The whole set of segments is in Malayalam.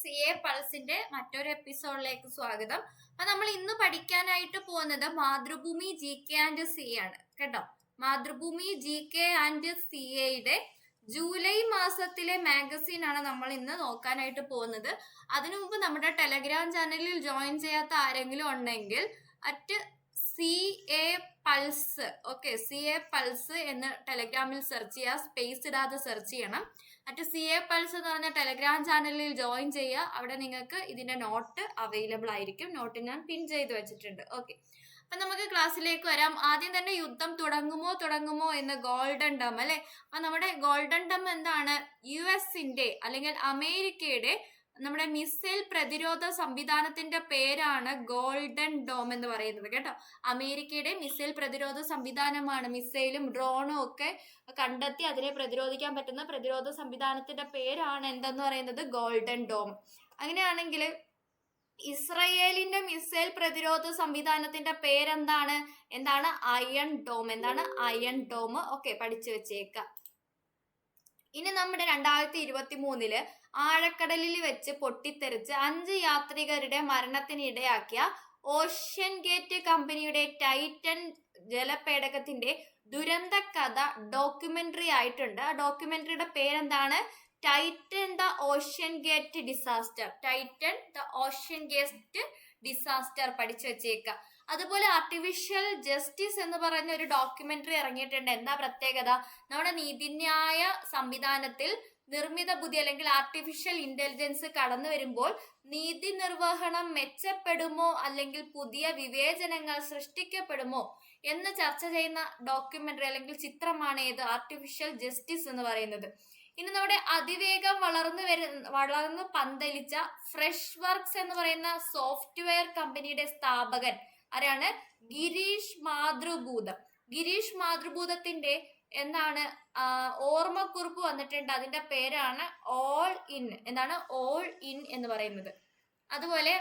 CA പൾസിന്റെ മറ്റൊരു എപ്പിസോഡിലേക്ക് സ്വാഗതം. അപ്പൊ നമ്മൾ ഇന്ന് പഠിക്കാനായിട്ട് പോകുന്നത് മാതൃഭൂമി GK ആൻഡ് CA ആണ് കേട്ടോ. മാതൃഭൂമി GK ആൻഡ് CAയുടെ ജൂലൈ മാസത്തിലെ മാഗസീൻ ആണ് നമ്മൾ ഇന്ന് നോക്കാനായിട്ട് പോകുന്നത്. അതിനു മുമ്പ് നമ്മുടെ ടെലഗ്രാം ചാനലിൽ ജോയിൻ ചെയ്യാത്ത ആരെങ്കിലും ഉണ്ടെങ്കിൽ CA പൾസ് CA പൾസ് എന്ന് ടെലഗ്രാമിൽ സെർച്ച് ചെയ്യുക, സ്പേസ് ഇടാതെ സെർച്ച് ചെയ്യണം. CA പൾസ് എന്ന് പറഞ്ഞ ടെലഗ്രാം ചാനലിൽ ജോയിൻ ചെയ്യുക. അവിടെ നിങ്ങൾക്ക് ഇതിന്റെ നോട്ട് അവൈലബിൾ ആയിരിക്കും. നോട്ട് ഞാൻ പിൻ ചെയ്ത് വെച്ചിട്ടുണ്ട്. അപ്പൊ നമുക്ക് ക്ലാസ്സിലേക്ക് വരാം. ആദ്യം തന്നെ യുദ്ധം തുടങ്ങുമോ എന്ന് ഗോൾഡൻ ഡം അല്ലെ. അപ്പൊ നമ്മുടെ ഗോൾഡൻ ഡം എന്താണ്? US-ന്റെ അല്ലെങ്കിൽ അമേരിക്കയുടെ നമ്മുടെ മിസൈൽ പ്രതിരോധ സംവിധാനത്തിന്റെ പേരാണ് ഗോൾഡൻ ഡോം എന്ന് പറയുന്നത് കേട്ടോ. അമേരിക്കയുടെ മിസൈൽ പ്രതിരോധ സംവിധാനമാണ്. മിസൈലും ഡ്രോണും ഒക്കെ കണ്ടെത്തി അതിനെ പ്രതിരോധിക്കാൻ പറ്റുന്ന പ്രതിരോധ സംവിധാനത്തിന്റെ പേരാണ് എന്തെന്ന് പറയുന്നത്? Golden Dome. അങ്ങനെയാണെങ്കിൽ ഇസ്രയേലിന്റെ മിസൈൽ പ്രതിരോധ സംവിധാനത്തിന്റെ പേരെന്താണ്? Iron Dome. Iron Dome. പഠിച്ചു വെച്ചേക്കാം. ഇനി നമ്മുടെ 2023 ആഴക്കടലിൽ വെച്ച് പൊട്ടിത്തെറിച്ച് 5 യാത്രികരുടെ മരണത്തിനിടയാക്കിയ ഓഷ്യൻ ഗേറ്റ് കമ്പനിയുടെ ടൈറ്റൻ ജലപേടകത്തിന്റെ ദുരന്ത കഥ ഡോക്യുമെന്ററി ആയിട്ടുണ്ട്. ആ ഡോക്യുമെന്ററിയുടെ പേരെന്താണ്? Titan the Ocean Gate disaster. Titan the Ocean Gate disaster പഠിച്ചു വെച്ചേക്കാം. അതുപോലെ ആർട്ടിഫിഷ്യൽ ജസ്റ്റിസ് എന്ന് പറയുന്ന ഒരു ഡോക്യുമെന്ററി ഇറങ്ങിയിട്ടുണ്ട്. എന്താ പ്രത്യേകത? നമ്മുടെ നീതിന്യായ സംവിധാനത്തിൽ നിർമ്മിത ബുദ്ധി അല്ലെങ്കിൽ ആർട്ടിഫിഷ്യൽ ഇന്റലിജൻസ് കടന്നു വരുമ്പോൾ നീതി നിർവഹണം മെച്ചപ്പെടുമോ അല്ലെങ്കിൽ പുതിയ വിവേചനങ്ങൾ സൃഷ്ടിക്കപ്പെടുമോ എന്ന് ചർച്ച ചെയ്യുന്ന ഡോക്യുമെന്ററി അല്ലെങ്കിൽ ചിത്രമാണ് ഏത്? ആർട്ടിഫിഷ്യൽ ജസ്റ്റിസ് എന്ന് പറയുന്നത്. ഇനി നമ്മുടെ അതിവേഗം വളർന്നു പന്തലിച്ച ഫ്രഷ് വർക്ക്സ് എന്ന് പറയുന്ന സോഫ്റ്റ്വെയർ കമ്പനിയുടെ സ്ഥാപകൻ ആരാണ്? ഗിരീഷ് മാതൃഭൂതം. ഗിരീഷ് മാതൃഭൂതത്തിന്റെ ഓർമ്മക്കുറിപ്പ് വന്നിട്ടുണ്ട്. അതിന്റെ പേരാണ് ഓൾ ഇൻ. ഓൾ ഇൻ എന്ന് പറയുന്നത്. അതുപോലെ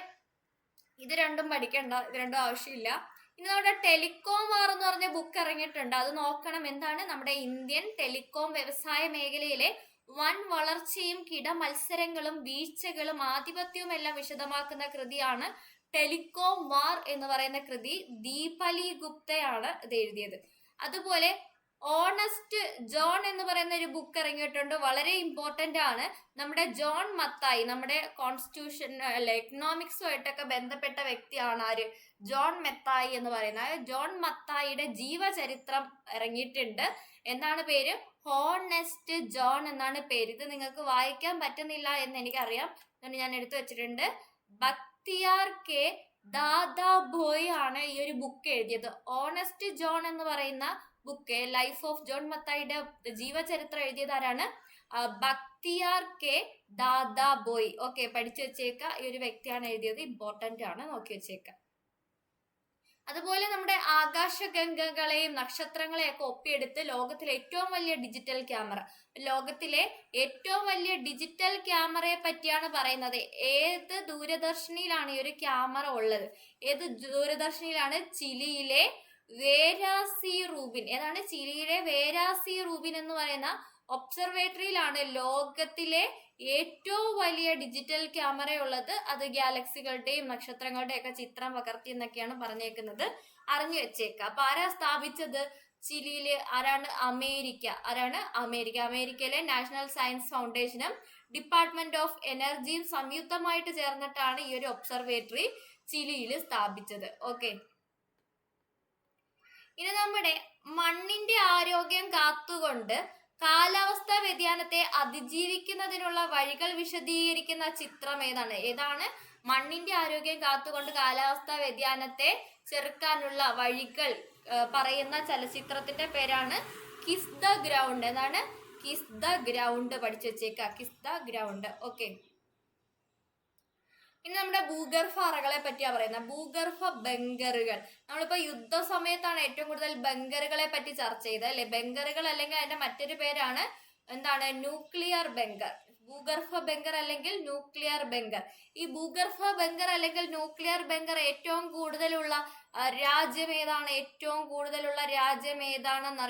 ഇത് രണ്ടും പഠിക്കണ്ട, ഇത് രണ്ടും ആവശ്യമില്ല. ഇനി നമ്മുടെ ടെലികോം വാർ എന്ന് പറഞ്ഞ ബുക്ക് ഇറങ്ങിയിട്ടുണ്ട്. അത് നോക്കണം. നമ്മുടെ ഇന്ത്യൻ ടെലികോം വ്യവസായ മേഖലയിലെ വൻ വളർച്ചയും കിടമത്സരങ്ങളും വീഴ്ചകളും ആധിപത്യവും എല്ലാം വിശദമാക്കുന്ന കൃതിയാണ് ടെലികോം വാർ എന്ന് പറയുന്ന കൃതി. ദീപലി ഗുപ്തയാണ് ഇത് എഴുതിയത്. അതുപോലെ ഓണസ്റ്റ് ജോൺ എന്ന് പറയുന്ന ഒരു ബുക്ക് ഇറങ്ങിയിട്ടുണ്ട്. വളരെ ഇമ്പോർട്ടന്റ് ആണ്. നമ്മുടെ ജോൺ മത്തായി, നമ്മുടെ കോൺസ്റ്റിറ്റ്യൂഷൻ എക്കണോമിക്സുമായിട്ടൊക്കെ ബന്ധപ്പെട്ട വ്യക്തിയാണ്. ആര്? ജോൺ മത്തായി എന്ന് പറയുന്നത്. ജോൺ മത്തായിയുടെ ജീവചരിത്രം ഇറങ്ങിയിട്ടുണ്ട്. എന്താണ് പേര്? ഹോണസ്റ്റ് ജോൺ എന്നാണ് പേര്. ഇത് നിങ്ങൾക്ക് വായിക്കാൻ പറ്റുന്നില്ല എന്ന് എനിക്കറിയാം, അതുകൊണ്ട് ഞാൻ എടുത്തു വെച്ചിട്ടുണ്ട്. ബക്തിയാർ കെ ദാദാബോയ് ആണ് ഈ ഒരു ബുക്ക് എഴുതിയത്. ഓണസ്റ്റ് ജോൺ എന്ന് പറയുന്ന ബുക്ക്, ലൈഫ് ഓഫ് ജോൺ മത്തായിയുടെ ജീവചരിത്രം എഴുതിയത് ആരാണ്? ബക്തിയാർ കെ ദാദാബോയ്. പഠിച്ചു വെച്ചേക്ക. ഈ ഒരു വ്യക്തിയാണ് എഴുതിയത്. ഇമ്പോർട്ടന്റ് ആണ്, നോക്കി വെച്ചേക്ക. അതുപോലെ നമ്മുടെ ആകാശഗംഗകളെയും നക്ഷത്രങ്ങളെയും ഒക്കെ ഒപ്പിയെടുത്ത് ലോകത്തിലെ ഏറ്റവും വലിയ ഡിജിറ്റൽ ക്യാമറ. ലോകത്തിലെ ഏറ്റവും വലിയ ഡിജിറ്റൽ ക്യാമറയെ പറ്റിയാണ് പറയുന്നത്. ഏത് ദൂരദർശനിലാണ് ഈ ഒരു ക്യാമറ ഉള്ളത്? ഏത് ദൂരദർശനിലാണ്? ചിലിയിലെ വേരാസി റൂബിൻ. ചിലിയിലെ വേരാസി റൂബിൻ എന്ന് പറയുന്ന ഒബ്സർവേറ്ററിയിലാണ് ലോകത്തിലെ ഏറ്റവും വലിയ ഡിജിറ്റൽ ക്യാമറ ഉള്ളത്. അത് ഗാലക്സികളുടെയും നക്ഷത്രങ്ങളുടെയും ഒക്കെ ചിത്രം പകർത്തി എന്നൊക്കെയാണ് പറഞ്ഞേക്കുന്നത്. അറിഞ്ഞു വെച്ചേക്ക. അപ്പൊ ആരാ സ്ഥാപിച്ചത്? ചിലിയില്. ആരാണ്? അമേരിക്ക. അമേരിക്കയിലെ നാഷണൽ സയൻസ് ഫൗണ്ടേഷനും ഡിപ്പാർട്ട്മെന്റ് ഓഫ് എനർജിയും സംയുക്തമായിട്ട് ചേർന്നിട്ടാണ് ഈ ഒരു ഒബ്സർവേറ്ററി ചിലിയിൽ സ്ഥാപിച്ചത്. ഇനി നമ്മുടെ മണ്ണിന്റെ ആരോഗ്യം കാത്തുകൊണ്ട് കാലാവസ്ഥാ വ്യതിയാനത്തെ അതിജീവിക്കുന്നതിനുള്ള വഴികൾ വിശദീകരിക്കുന്ന ചിത്രം ഏതാണ്? മണ്ണിന്റെ ആരോഗ്യം കാത്തുകൊണ്ട് കാലാവസ്ഥാ വ്യതിയാനത്തെ ചെറുക്കാനുള്ള വഴികൾ പറയുന്ന ചലച്ചിത്രത്തിന്റെ പേരാണ് kiss the ground. Kiss the ground. പഠിച്ചു വെച്ചേക്ക. Kiss the ground. ഇനി നമ്മുടെ ഭൂഗർഭ അറകളെ പറ്റിയാ പറയുന്നത്. ഭൂഗർഭ ബങ്കറുകൾ. നമ്മളിപ്പോ യുദ്ധ സമയത്താണ് ഏറ്റവും കൂടുതൽ ബങ്കറുകളെ പറ്റി ചർച്ച ചെയ്തത് അല്ലെ. ബങ്കറുകൾ അല്ലെങ്കിൽ അതിന്റെ മറ്റൊരു പേരാണ് ന്യൂക്ലിയർ ബങ്കർ. ഭൂഗർഭ ബങ്കർ അല്ലെങ്കിൽ ന്യൂക്ലിയർ ബങ്കർ. ഈ ഭൂഗർഭ ബങ്കർ അല്ലെങ്കിൽ ന്യൂക്ലിയർ ബങ്കർ ഏറ്റവും കൂടുതലുള്ള രാജ്യം ഏതാണ്? ഏറ്റവും കൂടുതലുള്ള രാജ്യം ഏതാണെന്ന്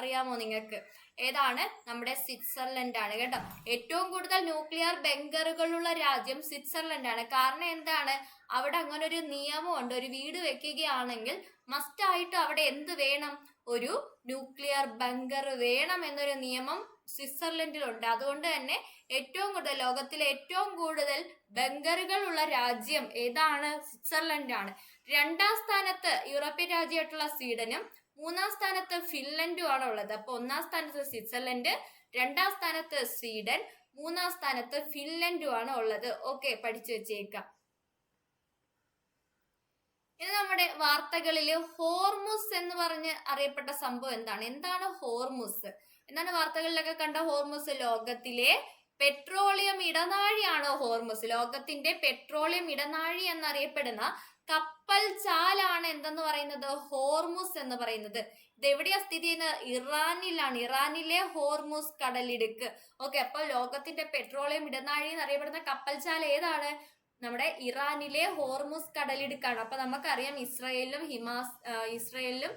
അറിയാമോ നിങ്ങൾക്ക്? ഏതാണ്? നമ്മുടെ സ്വിറ്റ്സർലൻഡ് ആണ് കേട്ടോ. ഏറ്റവും കൂടുതൽ ന്യൂക്ലിയർ ബങ്കറുകളുള്ള രാജ്യം സ്വിറ്റ്സർലൻഡ് ആണ്. കാരണം എന്താണ്? അവിടെ അങ്ങനെ ഒരു നിയമമുണ്ട്. ഒരു വീട് വെക്കുകയാണെങ്കിൽ മസ്റ്റ് ആയിട്ട് അവിടെ എന്ത് വേണം? ഒരു ന്യൂക്ലിയർ ബങ്കർ വേണം എന്നൊരു നിയമം സ്വിറ്റ്സർലൻഡിലുണ്ട്. അതുകൊണ്ട് തന്നെ ഏറ്റവും കൂടുതൽ, ലോകത്തിലെ ഏറ്റവും കൂടുതൽ ബങ്കറുകൾ ഉള്ള രാജ്യം ഏതാണ്? സ്വിറ്റ്സർലൻഡ് ആണ്. 2ാം സ്ഥാനത്ത് യൂറോപ്യൻ രാജ്യമായിട്ടുള്ള സ്വീഡനും 3ാം സ്ഥാനത്ത് ഫിൻലൻഡും ആണ് ഉള്ളത്. അപ്പൊ 1ാം സ്ഥാനത്ത് സ്വിറ്റ്സർലൻഡ്, 2ാം സ്ഥാനത്ത് സ്വീഡൻ, 3ാം സ്ഥാനത്ത് ഫിൻലൻഡും ആണ് ഉള്ളത്. ഓക്കെ, പഠിച്ചു വെച്ചേക്കാം. ഇനി നമ്മുടെ വാർത്തകളിൽ ഹോർമുസ് എന്ന് പറഞ്ഞ് അറിയപ്പെട്ട സംഭവം എന്താണ്? എന്താണ് ഹോർമുസ്? എന്താണ് വാർത്തകളിലൊക്കെ കണ്ട ഹോർമുസ്? ലോകത്തിലെ പെട്രോളിയം ഇടനാഴിയാണ് ഹോർമുസ്. ലോകത്തിന്റെ പെട്രോളിയം ഇടനാഴി എന്നറിയപ്പെടുന്ന കപ്പൽ ചാലാണ് എന്തെന്ന് പറയുന്നത്? ഹോർമുസ് എന്ന് പറയുന്നത്. ഇത് എവിടെയാ സ്ഥിതി ചെയ്യുന്നത്? ഇറാനിലാണ്. ഇറാനിലെ ഹോർമുസ് കടലിടുക്ക്. ഓക്കെ, അപ്പൊ ലോകത്തിന്റെ പെട്രോളിയം ഇടനാഴി എന്നറിയപ്പെടുന്ന കപ്പൽ ചാല ഏതാണ്? നമ്മുടെ ഇറാനിലെ ഹോർമുസ് കടലിടുക്കാണ്. അപ്പൊ നമുക്കറിയാം ഇസ്രായേലിലും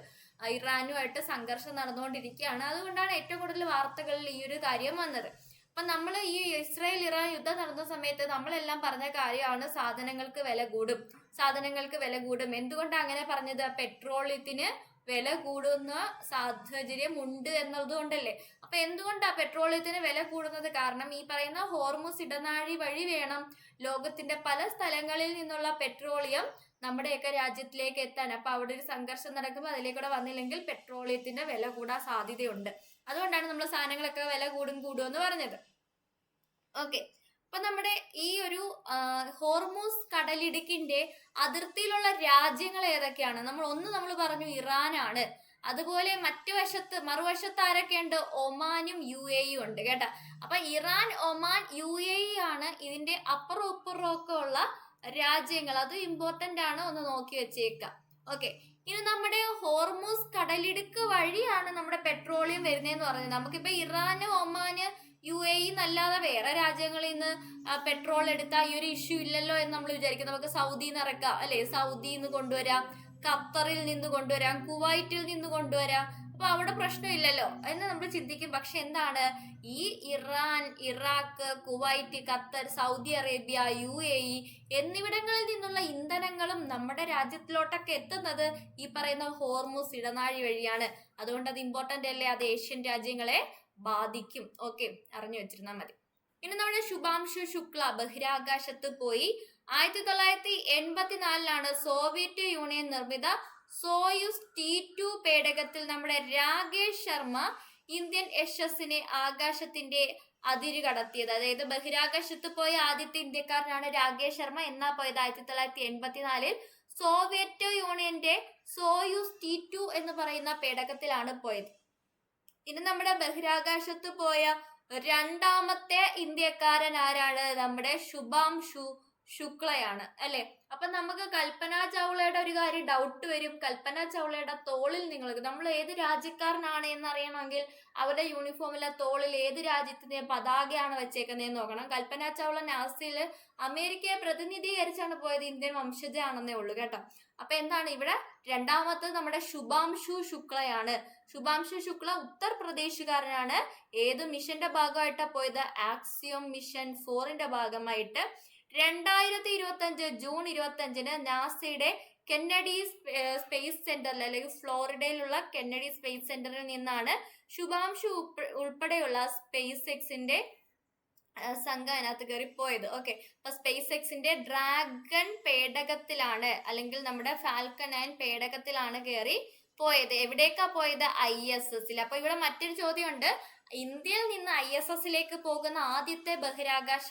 ഇറാനുമായിട്ട് സംഘർഷം നടന്നുകൊണ്ടിരിക്കുകയാണ്. അതുകൊണ്ടാണ് ഏറ്റവും കൂടുതൽ വാർത്തകളിൽ ഈ ഒരു കാര്യം വന്നത്. അപ്പൊ നമ്മൾ ഈ ഇസ്രായേൽ ഇറാൻ യുദ്ധം നടന്ന സമയത്ത് നമ്മളെല്ലാം പറഞ്ഞ കാര്യമാണ് സാധനങ്ങൾക്ക് വില കൂടും. എന്തുകൊണ്ടാണ് അങ്ങനെ പറഞ്ഞത്? പെട്രോളിയത്തിന് വില കൂടുന്ന സാഹചര്യം ഉണ്ട് എന്നതുകൊണ്ടല്ലേ. അപ്പൊ എന്തുകൊണ്ടാ പെട്രോളിയത്തിന് വില കൂടുന്നത്? കാരണം ഈ പറയുന്ന ഹോർമുസ് ഇടനാഴി വഴി വേണം ലോകത്തിന്റെ പല സ്ഥലങ്ങളിൽ നിന്നുള്ള പെട്രോളിയം നമ്മുടെയൊക്കെ രാജ്യത്തിലേക്ക് എത്താൻ. അപ്പൊ അവിടെ ഒരു സംഘർഷം നടക്കുമ്പോൾ അതിലേക്കൂടെ വന്നില്ലെങ്കിൽ പെട്രോളിയത്തിന്റെ വില കൂടാൻ സാധ്യതയുണ്ട്. അതുകൊണ്ടാണ് നമ്മൾ സാധനങ്ങളൊക്കെ വില കൂടുമെന്ന് പറഞ്ഞത്. ഓക്കെ, അപ്പൊ നമ്മുടെ ഈ ഒരു ഹോർമുസ് കടലിടുക്കിന്റെ അതിർത്തിയിലുള്ള രാജ്യങ്ങൾ ഏതൊക്കെയാണ്? നമ്മൾ പറഞ്ഞു ഇറാനാണ്. അതുപോലെ മറുവശത്ത് ആരൊക്കെയുണ്ട്? ഒമാനും UAE ഉണ്ട് കേട്ടോ. അപ്പൊ ഇറാൻ, ഒമാൻ, UAE ആണ് ഇതിന്റെ അപ്പുറം ഇപ്പുറമൊക്കെ ഉള്ള രാജ്യങ്ങൾ. അത് ഇമ്പോർട്ടന്റ് ആണ്, ഒന്ന് നോക്കി വെച്ചേക്കാം. ഓക്കെ, ഇനി നമ്മുടെ ഹോർമുസ് കടലിടുക്ക് വഴിയാണ് നമ്മുടെ പെട്രോളിയം വരുന്നതെന്ന് പറഞ്ഞത്. നമുക്കിപ്പോ ഇറാന്, ഒമാന്, UAE എന്നല്ലാതെ വേറെ രാജ്യങ്ങളിൽ നിന്ന് പെട്രോൾ എടുത്താൽ ഈ ഒരു ഇഷ്യൂ ഇല്ലല്ലോ എന്ന് നമ്മൾ വിചാരിക്കും. നമുക്ക് സൗദിയിൽ നിന്ന് ഇറക്കാം അല്ലെ, സൗദിയിൽ നിന്ന് കൊണ്ടുവരാം, ഖത്തറിൽ നിന്ന് കൊണ്ടുവരാം, കുവൈറ്റിൽ നിന്ന് കൊണ്ടുവരാം. അപ്പൊ അവിടെ പ്രശ്നമില്ലല്ലോ എന്ന് നമ്മൾ ചിന്തിക്കും. പക്ഷെ എന്താണ്, ഈ Iran, Iraq, Kuwait, Qatar, Saudi Arabia, UAE എന്നിവിടങ്ങളിൽ നിന്നുള്ള ഇന്ധനങ്ങളും നമ്മുടെ രാജ്യത്തിലോട്ടൊക്കെ എത്തുന്നത് ഈ പറയുന്ന ഹോർമുസ് ഇടനാഴി വഴിയാണ്. അതുകൊണ്ട് അത് ഇമ്പോർട്ടന്റ് അല്ലേ, അത് ഏഷ്യൻ രാജ്യങ്ങളെ ബാധിക്കും. ഓക്കെ, അറിഞ്ഞു വെച്ചിരുന്നാൽ മതി. ഇനി നമ്മുടെ ശുഭാംശു ശുക്ല ബഹിരാകാശത്ത് പോയി. 1984 സോവിയറ്റ് യൂണിയൻ നിർമ്മിത സോയുസ് T2 പേടകത്തിൽ നമ്മുടെ രാകേഷ് ശർമ്മ ഇന്ത്യൻ യശസ്സിനെ ആകാശത്തിന്റെ അതിര് കടത്തിയത്. അതായത് ബഹിരാകാശത്ത് പോയ ആദ്യത്തെ ഇന്ത്യക്കാരനാണ് രാകേഷ് ശർമ്മ. എന്നാ പോയത്? 1984 സോവിയറ്റ് യൂണിയന്റെ സോയുസ് T2 എന്ന് പറയുന്ന പേടകത്തിലാണ് പോയത്. ഇനി നമ്മുടെ ബഹിരാകാശത്ത് പോയ 2ാമത്തെ ഇന്ത്യക്കാരൻ ആരാണ്? നമ്മുടെ ശുഭാംശു ശുക്ലയാണ് അല്ലെ. അപ്പൊ നമുക്ക് കൽപ്പന ചൗളയുടെ ഒരു കാര്യം ഡൗട്ട് വരും. കൽപ്പന ചൗളയുടെ തോളിൽ നമ്മൾ ഏത് രാജ്യക്കാരനാണ് എന്നറിയണമെങ്കിൽ അവരുടെ യൂണിഫോമിലെ തോളിൽ ഏത് രാജ്യത്തിന്റെ പതാകയാണ് വെച്ചേക്കുന്നതെന്ന് നോക്കണം. കൽപ്പന ചൗള നാസയില് അമേരിക്കയെ പ്രതിനിധീകരിച്ചാണ് പോയത്. ഇന്ത്യൻ വംശജയാണെന്നേ ഉള്ളൂ കേട്ടോ. അപ്പൊ എന്താണ് ഇവിടെ 2ാമത്തത്? നമ്മുടെ ശുഭാംശു ശുക്ലയാണ്. ശുഭാംശു ശുക്ല ഉത്തർപ്രദേശുകാരനാണ്. ഏത് മിഷന്റെ ഭാഗമായിട്ടാ പോയത്? ആക്സിയം മിഷൻ 4ന്റെ ഭാഗമായിട്ട് 2025 ജൂൺ 25 നാസയുടെ കെന്നഡി സ്പേസ് സെന്ററിൽ, അല്ലെങ്കിൽ ഫ്ലോറിഡയിലുള്ള കെന്നഡി സ്പേസ് സെന്ററിൽ നിന്നാണ് ശുഭാംശു ഉൾപ്പെടെയുള്ള സ്പേസ് എക്സിന്റെ സംഘം അതിനകത്ത് കയറി പോയത്. ഓക്കെ, അപ്പൊ സ്പേസ് എക്സിന്റെ ഡ്രാഗൺ പേടകത്തിലാണ്, അല്ലെങ്കിൽ നമ്മുടെ ഫാൽക്കൺ 9 പേടകത്തിലാണ് കയറി പോയത്. എവിടേക്കാ പോയത്? ISS-ൽ. അപ്പൊ ഇവിടെ മറ്റൊരു ചോദ്യമുണ്ട്. ഇന്ത്യയിൽ നിന്ന് ISS-ലേക്ക് പോകുന്ന ആദ്യത്തെ ബഹിരാകാശ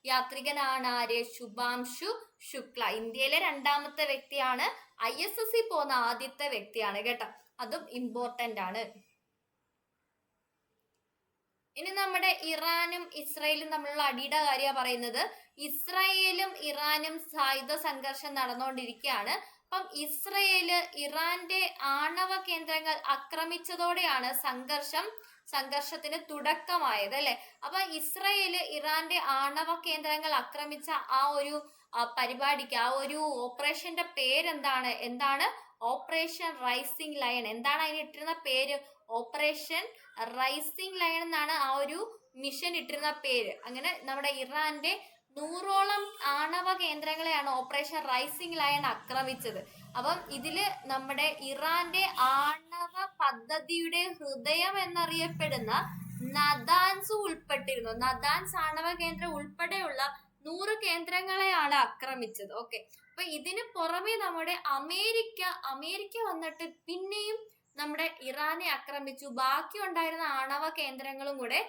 യാത്രികനാണ് ആര്? ശുഭാംശു ശുക്ല. ഇന്ത്യയിലെ 2ാമത്തെ വ്യക്തിയാണ്. ISS-ൽ പോകുന്ന ആദ്യത്തെ വ്യക്തിയാണ് കേട്ടോ. അതും ഇമ്പോർട്ടന്റ് ആണ്. ഇനി നമ്മുടെ ഇറാനും ഇസ്രായേലും തമ്മിലുള്ള അടിയുടെ കാര്യമാണ് പറയുന്നത്. ഇസ്രായേലും ഇറാനും സായുധ സംഘർഷം നടന്നുകൊണ്ടിരിക്കുകയാണ്. അപ്പം ഇസ്രായേല് ഇറാന്റെ ആണവ കേന്ദ്രങ്ങൾ ആക്രമിച്ചതോടെയാണ് സംഘർഷത്തിന് തുടക്കമായത് അല്ലെ. അപ്പൊ ഇസ്രായേല് ഇറാന്റെ ആണവ കേന്ദ്രങ്ങൾ ആക്രമിച്ച ആ ഒരു പരിപാടിക്ക്, ആ ഒരു ഓപ്പറേഷന്റെ പേരെന്താണ്? Operation rising lion. എന്താണ് അതിന് ഇട്ടിരുന്ന പേര്? ഓപ്പറേഷൻ റൈസിംഗ് ലയൺ എന്നാണ് ആ ഒരു മിഷൻ ഇട്ടിരുന്ന പേര്. അങ്ങനെ നമ്മുടെ ഇറാന്റെ 100ഓളം ആണവ കേന്ദ്രങ്ങളെയാണ് ഓപ്പറേഷൻ റൈസിംഗ് ലയൺ ആക്രമിച്ചത്. അപ്പം ഇതില് നമ്മുടെ ഇറാന്റെ ആണവ പദ്ധതിയുടെ ഹൃദയം എന്നറിയപ്പെടുന്ന നദാൻസ് ഉൾപ്പെട്ടിരുന്നു. നദാൻസ് ആണവ കേന്ദ്രം ഉൾപ്പെടെയുള്ള 100 കേന്ദ്രങ്ങളെയാണ് ആക്രമിച്ചത്. ഓക്കെ, അപ്പൊ ഇതിന് പുറമെ നമ്മുടെ അമേരിക്ക വന്നിട്ട് പിന്നെയും നമ്മുടെ ഇറാനെ ആക്രമിച്ചു. ബാക്കി ഉണ്ടായിരുന്ന ആണവ കേന്ദ്രങ്ങളും കൂടെ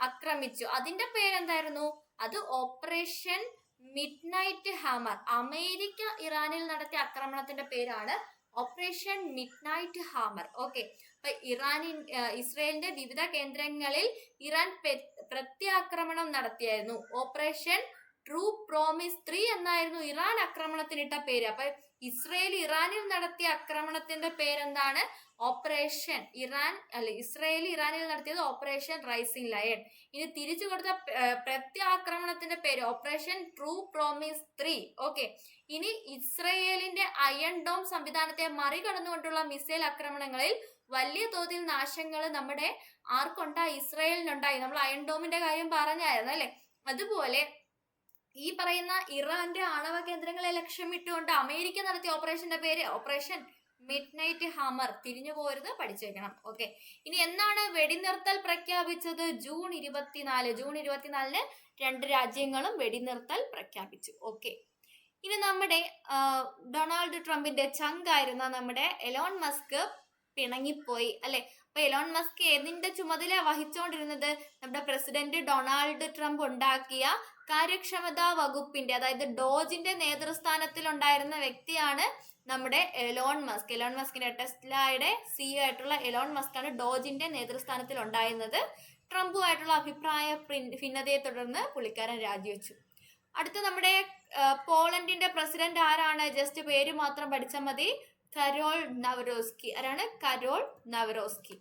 ആക്രമിച്ചു. അതിന്റെ പേരെന്തായിരുന്നു? അത് operation mid night hammer. America ഇറാനിൽ നടത്തിയ ആക്രമണത്തിന്റെ പേരാണ് operation mid night hammer. Okay, അപ്പൊ ഇസ്രയേലിന്റെ വിവിധ കേന്ദ്രങ്ങളിൽ ഇറാൻ പ്രത്യാക്രമണം നടത്തിയായിരുന്നു. ഓപ്പറേഷൻ ട്രൂ പ്രോമിസ് 3 എന്നായിരുന്നു ഇറാൻ ആക്രമണത്തിനിട്ട പേര്. അപ്പൊ ഇസ്രയേൽ ഇറാനിൽ നടത്തിയ ആക്രമണത്തിന്റെ പേരെന്താണ്? ഇസ്രയേൽ ഇറാനിൽ നടത്തിയത് ഓപ്പറേഷൻ റൈസിംഗ് ലയൺ. ഇനി തിരിച്ചു കൊടുത്ത പ്രത്യാക്രമണത്തിന്റെ പേര് ഓപ്പറേഷൻ ട്രൂ പ്രോമിസ് 3. ഓക്കെ, ഇനി ഇസ്രയേലിന്റെ അയൺ ഡോം സംവിധാനത്തെ മറികടന്നുകൊണ്ടുള്ള മിസൈൽ ആക്രമണങ്ങളിൽ വലിയ തോതിൽ നാശങ്ങൾ നമ്മുടെ ആർക്കുണ്ടായി? ഇസ്രയേലിനുണ്ടായി. നമ്മൾ അയൺ ഡോമിന്റെ കാര്യം പറഞ്ഞായിരുന്നു അല്ലെ. അതുപോലെ ഈ പറയുന്ന ഇറാന്റെ ആണവ കേന്ദ്രങ്ങളെ ലക്ഷ്യമിട്ടുകൊണ്ട് അമേരിക്ക നടത്തിയ ഓപ്പറേഷന്റെ പേര് ഓപ്പറേഷൻ മിഡ് നൈറ്റ് ഹാമർ. തിരിഞ്ഞു പോരുത്, പഠിച്ചു വെക്കണം. ഓക്കെ, ഇനി എന്നാണ് വെടിനിർത്തൽ പ്രഖ്യാപിച്ചത്? ജൂൺ 24. 2 രാജ്യങ്ങളും വെടിനിർത്തൽ പ്രഖ്യാപിച്ചു. ഓക്കെ, ഇനി നമ്മുടെ ഡൊണാൾഡ് ട്രംപിന്റെ ചങ്കായിരുന്ന നമ്മുടെ എലോൺ മസ്ക് പിണങ്ങിപ്പോയി അല്ലെ. അപ്പൊ എലോൺ മസ്ക് ഏതിന്റെ ചുമതല വഹിച്ചുകൊണ്ടിരുന്നത്? നമ്മുടെ പ്രസിഡന്റ് ഡൊണാൾഡ് ട്രംപ് ഉണ്ടാക്കിയ കാര്യക്ഷമതാ വകുപ്പിന്റെ, അതായത് ഡോജിന്റെ നേതൃസ്ഥാനത്തിൽ ഉണ്ടായിരുന്ന വ്യക്തിയാണ് നമ്മുടെ എലോൺ മസ്ക്. എലോൺ മസ്കിന്റെ ടെസ്ലയുടെ CEO ആയിട്ടുള്ള എലോൺ മസ്ക് ആണ് ഡോജിന്റെ നേതൃസ്ഥാനത്തിൽ ഉണ്ടായിരുന്നത്. ട്രംപുമായിട്ടുള്ള അഭിപ്രായ ഭിന്നതയെ തുടർന്ന് പുള്ളിക്കാരൻ രാജിവെച്ചു. അടുത്ത നമ്മുടെ പോളണ്ടിന്റെ പ്രസിഡന്റ് ആരാണ്? ജസ്റ്റ് പേര് മാത്രം പഠിച്ചാൽ മതി. Karol Nawrocki. ആരാണ്? Karol Nawrocki.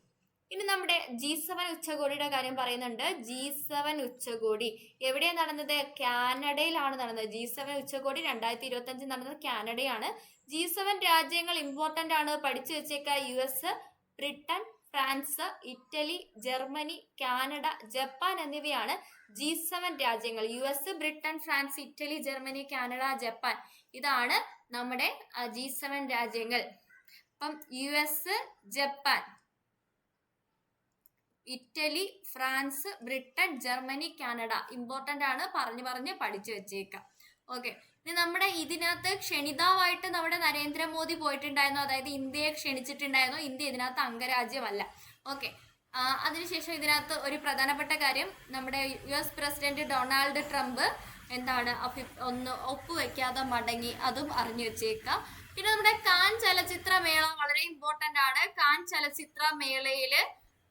ഇനി നമ്മുടെ G7 ഉച്ചകോടിയുടെ കാര്യം പറയുന്നുണ്ട്. G7 ഉച്ചകോടി എവിടെയാണ് നടന്നത്? കാനഡയിലാണ് നടന്നത്. G7 ഉച്ചകോടി 2025 നടന്നത് കാനഡയാണ്. G7 രാജ്യങ്ങൾ ഇമ്പോർട്ടന്റ് ആണ്, പഠിച്ചു വെച്ചേക്ക. US, Britain, France, Italy, Germany, Canada, Japan എന്നിവയാണ് G7 രാജ്യങ്ങൾ. US, Britain, France, Italy, Germany, Canada, Japan. ഇതാണ് നമ്മുടെ G7 രാജ്യങ്ങൾ. അപ്പം US, Japan, Italy, France, Britain, Germany, Canada important ആണ്, പറഞ്ഞ് പഠിച്ചു വെച്ചേക്കാം. ഓക്കെ, ഇനി നമ്മുടെ ഇതിനകത്ത് ക്ഷണിതാവായിട്ട് നമ്മുടെ നരേന്ദ്രമോദി പോയിട്ടുണ്ടായിരുന്നു. അതായത് ഇന്ത്യയെ ക്ഷണിച്ചിട്ടുണ്ടായിരുന്നു. ഇന്ത്യ ഇതിനകത്ത് അംഗരാജ്യമല്ല. ഓക്കെ, അതിനുശേഷം ഇതിനകത്ത് ഒരു പ്രധാനപ്പെട്ട കാര്യം, നമ്മുടെ US പ്രസിഡന്റ് ഡൊണാൾഡ് ട്രംപ് എന്താണ് ഒപ്പുവെക്കാതെ മടങ്ങി. അതും അറിഞ്ഞു വെച്ചേക്കാം. പിന്നെ നമ്മുടെ കാൻ ചലച്ചിത്രമേള വളരെ ഇമ്പോർട്ടന്റ് ആണ്. കാൻ ചലച്ചിത്രമേളയില്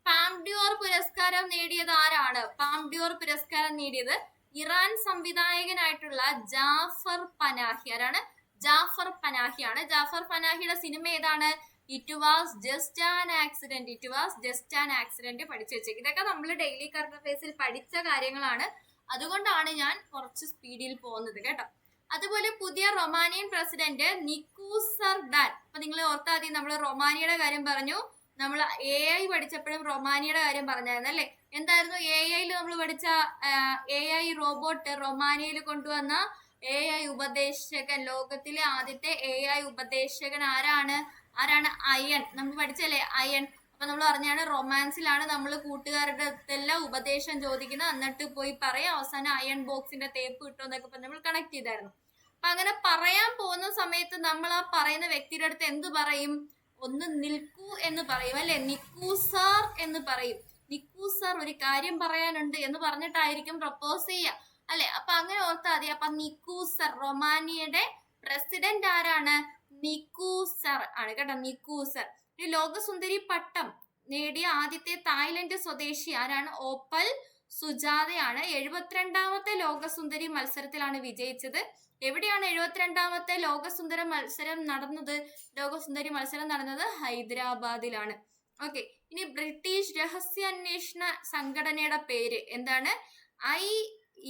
പാംഡിയോർ പുരസ്കാരം നേടിയത് ആരാണ്? പാംഡിയോർ പുരസ്കാരം നേടിയത് ഇറാൻ സംവിധായകനായിട്ടുള്ള ജാഫർ പനാഹി. ആരാണ്? ജാഫർ പനാഹിയാണ്. ജാഫർ പനാഹിയുടെ സിനിമ ഏതാണ്? It was just an accident. It was just an accident പഠിച്ചു വെച്ചേക്കും. ഇതൊക്കെ നമ്മൾ ഡെയിലി കറണ്ട് അഫയേഴ്സിൽ പഠിച്ച കാര്യങ്ങളാണ്. അതുകൊണ്ടാണ് ഞാൻ കുറച്ച് സ്പീഡിൽ പോകുന്നത് കേട്ടോ. അതുപോലെ പുതിയ റൊമാനിയൻ പ്രസിഡന്റ് നിക്കൂസർ ഡാൻ. അപ്പൊ നിങ്ങൾ ഓർത്താൽ മതി, നമ്മൾ റൊമാനിയയുടെ കാര്യം പറഞ്ഞു. നമ്മൾ AI പഠിച്ചപ്പോഴും റൊമാനിയയുടെ കാര്യം പറഞ്ഞായിരുന്നു അല്ലെ. എന്തായിരുന്നു AI നമ്മൾ പഠിച്ച AI റോബോട്ട്? റൊമാനിയയിൽ കൊണ്ടുവന്ന AI ഉപദേശകൻ, ലോകത്തിലെ ആദ്യത്തെ AI ഉപദേശകൻ ആരാണ്? അയൺ. നമ്മൾ പഠിച്ചല്ലേ അയൺ. അപ്പൊ നമ്മൾ പറഞ്ഞാണ് റൊമാൻസിലാണ് നമ്മൾ കൂട്ടുകാരുടെ അടുത്തെല്ലാം ഉപദേശം ചോദിക്കുന്നത്, എന്നിട്ട് പോയി പറയാം, അവസാനം അയൺ ബോക്സിന്റെ തേപ്പ് കിട്ടുമെന്നൊക്കെ നമ്മൾ കണക്ട് ചെയ്തായിരുന്നു. അപ്പൊ അങ്ങനെ പറയാൻ പോകുന്ന സമയത്ത് നമ്മൾ ആ പറയുന്ന വ്യക്തിയുടെ അടുത്ത് എന്ത് പറയും? ഒന്ന് നിൽക്കൂ എന്ന് പറയും അല്ലെ. നിക്കൂ സർ എന്ന് പറയും. നിക്കൂ സർ, ഒരു കാര്യം പറയാനുണ്ട് എന്ന് പറഞ്ഞിട്ടായിരിക്കും പ്രപ്പോസ് ചെയ്യുക അല്ലെ. അപ്പൊ അങ്ങനെ ഓർത്താൽ മതി. അപ്പൊ നിക്കൂ സർ, റൊമാനിയയുടെ പ്രസിഡന്റ് ആരാണ്? നിക്കൂ സർ ആണ് കേട്ടോ. നിക്കൂ സർ. ഈ ലോകസുന്ദരി പട്ടം നേടിയ ആദ്യത്തെ തായ്ലൻഡ് സ്വദേശി ആരാണ്? ഓപ്പൽ സുജാതയാണ്. 72ാമത്തെ ലോകസുന്ദരി മത്സരത്തിലാണ് വിജയിച്ചത്. എവിടെയാണ് 72ാമത്തെ ലോകസുന്ദരി മത്സരം നടന്നത്? ഹൈദരാബാദിലാണ്. ഓക്കെ, ഇനി ബ്രിട്ടീഷ് രഹസ്യാന്വേഷണ സംഘടനയുടെ പേര് എന്താണ്?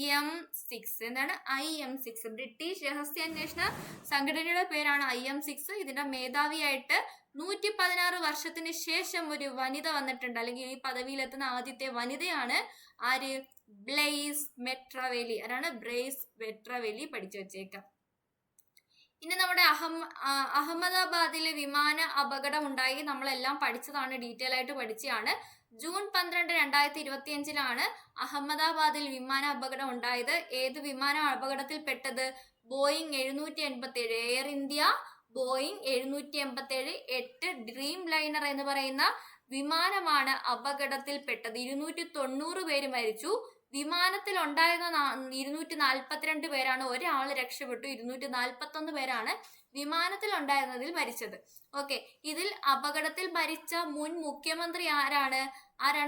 IM6. എന്താണ് IM6? ബ്രിട്ടീഷ് രഹസ്യാന്വേഷണ സംഘടനയുടെ പേരാണ് IM6. ഇതിന്റെ മേധാവിയായിട്ട് 116 വർഷത്തിന് ശേഷം ഒരു വനിത വന്നിട്ടുണ്ട്, അല്ലെങ്കിൽ ഈ പദവിയിലെത്തുന്ന ആദ്യത്തെ വനിതയാണ് ആര്? ബ്ലെയ്സ് മെട്രവേലി. ആരാണ്? ബ്ലെയ്സ് മെട്രവേലി. പഠിച്ചു വെച്ചേക്കാം. ഇനി നമ്മുടെ അഹമ്മദാബാദിൽ വിമാന അപകടം ഉണ്ടായി. നമ്മളെല്ലാം പഠിച്ചതാണ്, ഡീറ്റെയിൽ ആയിട്ട് പഠിച്ചതാണ്. ജൂൺ 12, 2025 അഹമ്മദാബാദിൽ വിമാന അപകടം ഉണ്ടായത്. ഏത് വിമാന അപകടത്തിൽ പെട്ടത്? Boeing 787. Air India Boeing 787 8 dream liner എന്ന് പറയുന്ന വിമാനമാണ് അപകടത്തിൽപ്പെട്ടത്. 290 പേര് മരിച്ചു. വിമാനത്തിൽ ഉണ്ടായിരുന്ന 242 പേരാണ്. ഒരാൾ രക്ഷപ്പെട്ടു. 241 പേരാണ് വിമാനത്തിൽ ഉണ്ടായിരുന്നതിൽ മരിച്ചത്. ഓക്കെ, ഇതിൽ അപകടത്തിൽ മരിച്ച മുൻ മുഖ്യമന്ത്രി ആരാണ്?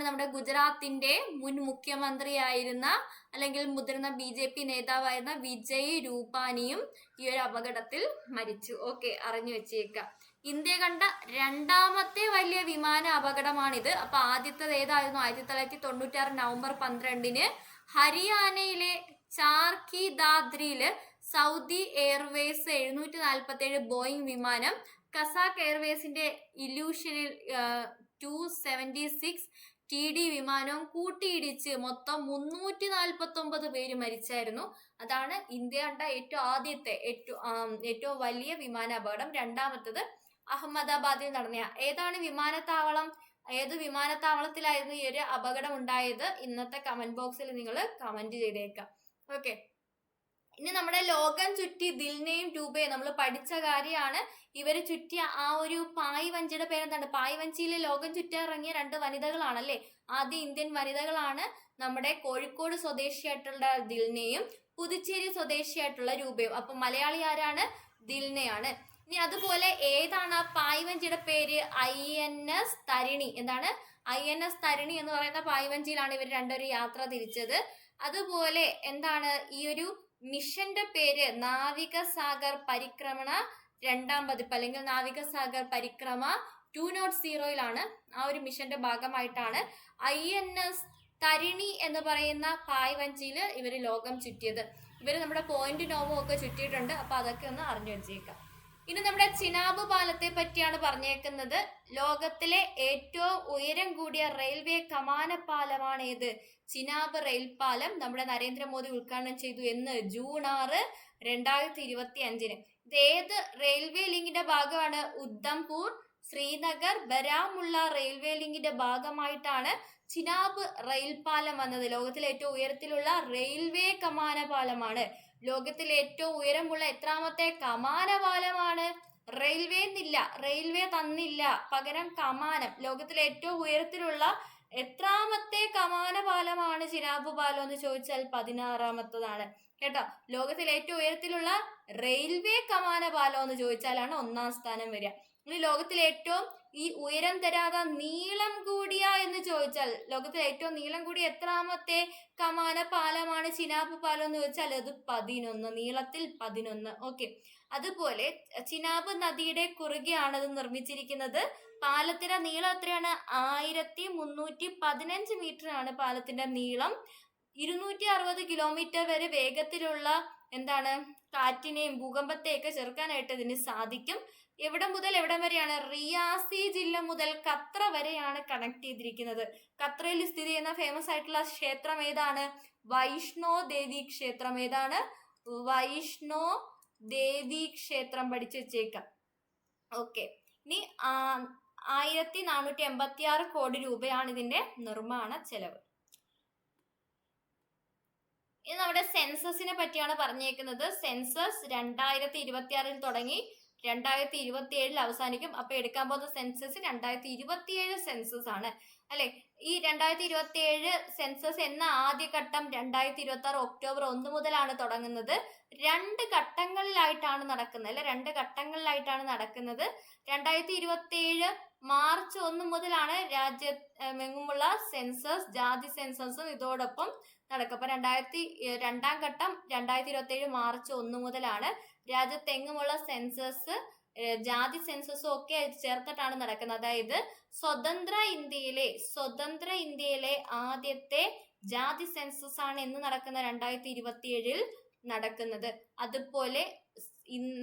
നമ്മുടെ ഗുജറാത്തിന്റെ മുൻ മുഖ്യമന്ത്രിയായിരുന്ന, അല്ലെങ്കിൽ മുതിർന്ന BJP നേതാവായിരുന്ന വിജയ് രൂപാനിയും ഈ ഒരു അപകടത്തിൽ മരിച്ചു. ഓക്കെ, അറിഞ്ഞു വെച്ചേക്കാം. ഇന്ത്യ കണ്ട രണ്ടാമത്തെ വലിയ വിമാന അപകടമാണിത്. അപ്പൊ ആദ്യത്തേത് ഏതായിരുന്നു? 1996 നവംബർ 12 ഹരിയാനയിലെ ചാർക്കി ദാദ്രിയില് സൗദി എയർവേസ് 747 ബോയിങ് വിമാനം കസാക്ക് എയർവേസിന്റെ ഇല്യൂഷനിൽ 276 TD വിമാനവും കൂട്ടിയിടിച്ച് മൊത്തം 349 പേര് മരിച്ചായിരുന്നു. അതാണ് ഇന്ത്യ കണ്ട ഏറ്റവും വലിയ വിമാന അപകടം. രണ്ടാമത്തത് അഹമ്മദാബാദിൽ നടന്ന ഏതാണ് വിമാനത്താവളം? ഏത് വിമാനത്താവളത്തിലായിരുന്നു ഈ ഒരു അപകടം ഉണ്ടായത്? ഇന്നത്തെ കമന്റ് ബോക്സിൽ നിങ്ങൾ കമന്റ് ചെയ്തേക്കാം. ഓക്കെ, ഇനി നമ്മുടെ ലോകം ചുറ്റി ദിൽനയും രൂപയും നമ്മൾ പഠിച്ച കാര്യമാണ്. ഇവര് ചുറ്റിയ ആ ഒരു പായ് വഞ്ചിയുടെ പേരെന്താണ്? പായ് വഞ്ചിയിൽ ലോകം ചുറ്റിറങ്ങിയ 2 വനിതകളാണല്ലേ. ആദ്യ ഇന്ത്യൻ വനിതകളാണ് നമ്മുടെ കോഴിക്കോട് സ്വദേശിയായിട്ടുള്ള ദിൽനയും പുതുച്ചേരി സ്വദേശിയായിട്ടുള്ള രൂപയും. അപ്പൊ മലയാളി ആരാണ്? ദിൽനയാണ്. ഇനി അതുപോലെ ഏതാണ് ആ പായ് വഞ്ചിയുടെ പേര്? INS തരിണി. എന്താണ്? INS തരിണി എന്ന് പറയുന്ന പായ് വഞ്ചിയിലാണ് ഇവർ രണ്ടുപേരും യാത്ര തിരിച്ചത്. അതുപോലെ എന്താണ് ഈ ഒരു മിഷന്റെ പേര്? നാവിക സാഗർ പരിക്രമണ 2ാം പതിപ്പ്, അല്ലെങ്കിൽ നാവിക സാഗർ പരിക്രമ 200 ആ ഒരു മിഷന്റെ ഭാഗമായിട്ടാണ് INS തരിണി എന്ന് പറയുന്ന പായ് വഞ്ചിയിൽ ഇവര് ലോകം ചുറ്റിയത്. ഇവര് നമ്മുടെ പോയിന്റ് നോവോ ഒക്കെ ചുറ്റിയിട്ടുണ്ട്. അപ്പൊ അതൊക്കെ ഒന്ന് അറിഞ്ഞു വെച്ചേക്കാം. ഇനി നമ്മുടെ ചിനാബ് പാലത്തെ പറ്റിയാണ് പറഞ്ഞേക്കുന്നത്. ലോകത്തിലെ ഏറ്റവും ഉയരം കൂടിയ റെയിൽവേ കമാന പാലമാണ് ഏത്? ചിനാബ് റെയിൽ പാലം. നമ്മുടെ നരേന്ദ്രമോദി ഉദ്ഘാടനം ചെയ്തു എന്ന് ജൂൺ 6, 2025. ഇത് ഏത് റെയിൽവേ ലിങ്കിന്റെ ഭാഗമാണ്? ഉദ്ധംപൂർ ശ്രീനഗർ ബരാമുള്ള റെയിൽവേ ലിങ്കിന്റെ ഭാഗമായിട്ടാണ് ചിനാബ് റെയിൽ പാലം വന്നത്. ലോകത്തിലെ ഏറ്റവും ഉയരത്തിലുള്ള റെയിൽവേ കമാന പാലമാണ്. ലോകത്തിൽ ഏറ്റവും ഉയരമുള്ള എത്രാമത്തെ കമാന പാലമാണ്? റെയിൽവേ എന്നില്ല, റെയിൽവേ തന്നില്ല, പകരം കമാനം. ലോകത്തിലെ ഏറ്റവും ഉയരത്തിലുള്ള എത്രാമത്തെ കമാന പാലമാണ് ചിനാബ് പാലം എന്ന് ചോദിച്ചാൽ 16ാമത്തതാണ് കേട്ടോ. ലോകത്തിലെ ഏറ്റവും ഉയരത്തിലുള്ള റെയിൽവേ കമാന പാലം എന്ന് ചോദിച്ചാലാണ് 1ാം സ്ഥാനം വരിക. ഇനി ലോകത്തിലെ ഏറ്റവും ഈ ഉയരം തരാതെ നീളം കൂടിയ എന്ന് ചോദിച്ചാൽ, ലോകത്തിലെ ഏറ്റവും നീളം കൂടിയ എത്രാമത്തെ കമാന പാലമാണ് ചിനാബ് പാലം എന്ന് ചോദിച്ചാൽ അത് 11, നീളത്തിൽ 11. ഓക്കെ, അതുപോലെ ചിനാബ് നദിയുടെ കുറുകെയാണ് അത് നിർമ്മിച്ചിരിക്കുന്നത്. പാലത്തിന്റെ നീളം എത്രയാണ്? 1315 മീറ്റർ ആണ് പാലത്തിന്റെ നീളം. 260 കിലോമീറ്റർ വരെ വേഗത്തിലുള്ള കാറ്റിനെയും ഭൂകമ്പത്തെയൊക്കെ ചെറുക്കാനായിട്ട് ഇതിന് സാധിക്കും. എവിടെ മുതൽ എവിടം വരെയാണ്? റിയാസി ജില്ല മുതൽ ഖത്ര വരെയാണ് കണക്ട് ചെയ്തിരിക്കുന്നത്. ഖത്രയിൽ സ്ഥിതി ചെയ്യുന്ന ഫേമസ് ആയിട്ടുള്ള ക്ഷേത്രം ഏതാണ്? വൈഷ്ണോ ദേവി ക്ഷേത്രം. ഏതാണ്? വൈഷ്ണോ ദേവി ക്ഷേത്രം. പഠിച്ചു വെച്ചേക്കാം. ഓക്കെ, ഇനി 1486 കോടി രൂപയാണ് ഇതിന്റെ നിർമ്മാണ ചെലവ്. ഇനി നമ്മുടെ സെൻസസിനെ പറ്റിയാണ് പറഞ്ഞേക്കുന്നത്. സെൻസസ് 2026 തുടങ്ങി 2027 അവസാനിക്കും. അപ്പൊ എടുക്കാൻ പോകുന്ന സെൻസസ് 2027 സെൻസസ് ആണ് അല്ലെ. ഈ 2027 സെൻസസ് എന്ന ആദ്യഘട്ടം 2026 ഒക്ടോബർ 1 മുതലാണ് തുടങ്ങുന്നത്. 2 ഘട്ടങ്ങളിലായിട്ടാണ് നടക്കുന്നത് അല്ലെ. 2 ഘട്ടങ്ങളിലായിട്ടാണ് നടക്കുന്നത്. 2027 മാർച്ച് 1 മുതലാണ് രാജ്യമെങ്ങുമുള്ള സെൻസസ്, ജാതി സെൻസസും ഇതോടൊപ്പം നടക്കും. അപ്പൊ 2ാം ഘട്ടം 2027 മാർച്ച് 1 മുതലാണ്. രാജ്യത്തെങ്ങുമുള്ള സെൻസസ്, ജാതി സെൻസസും ഒക്കെ ചേർത്തിട്ടാണ് നടക്കുന്നത്. അതായത് സ്വതന്ത്ര ഇന്ത്യയിലെ ആദ്യത്തെ ജാതി സെൻസസ് ആണ് എന്ന് നടക്കുന്ന 2027 നടക്കുന്നത്. അതുപോലെ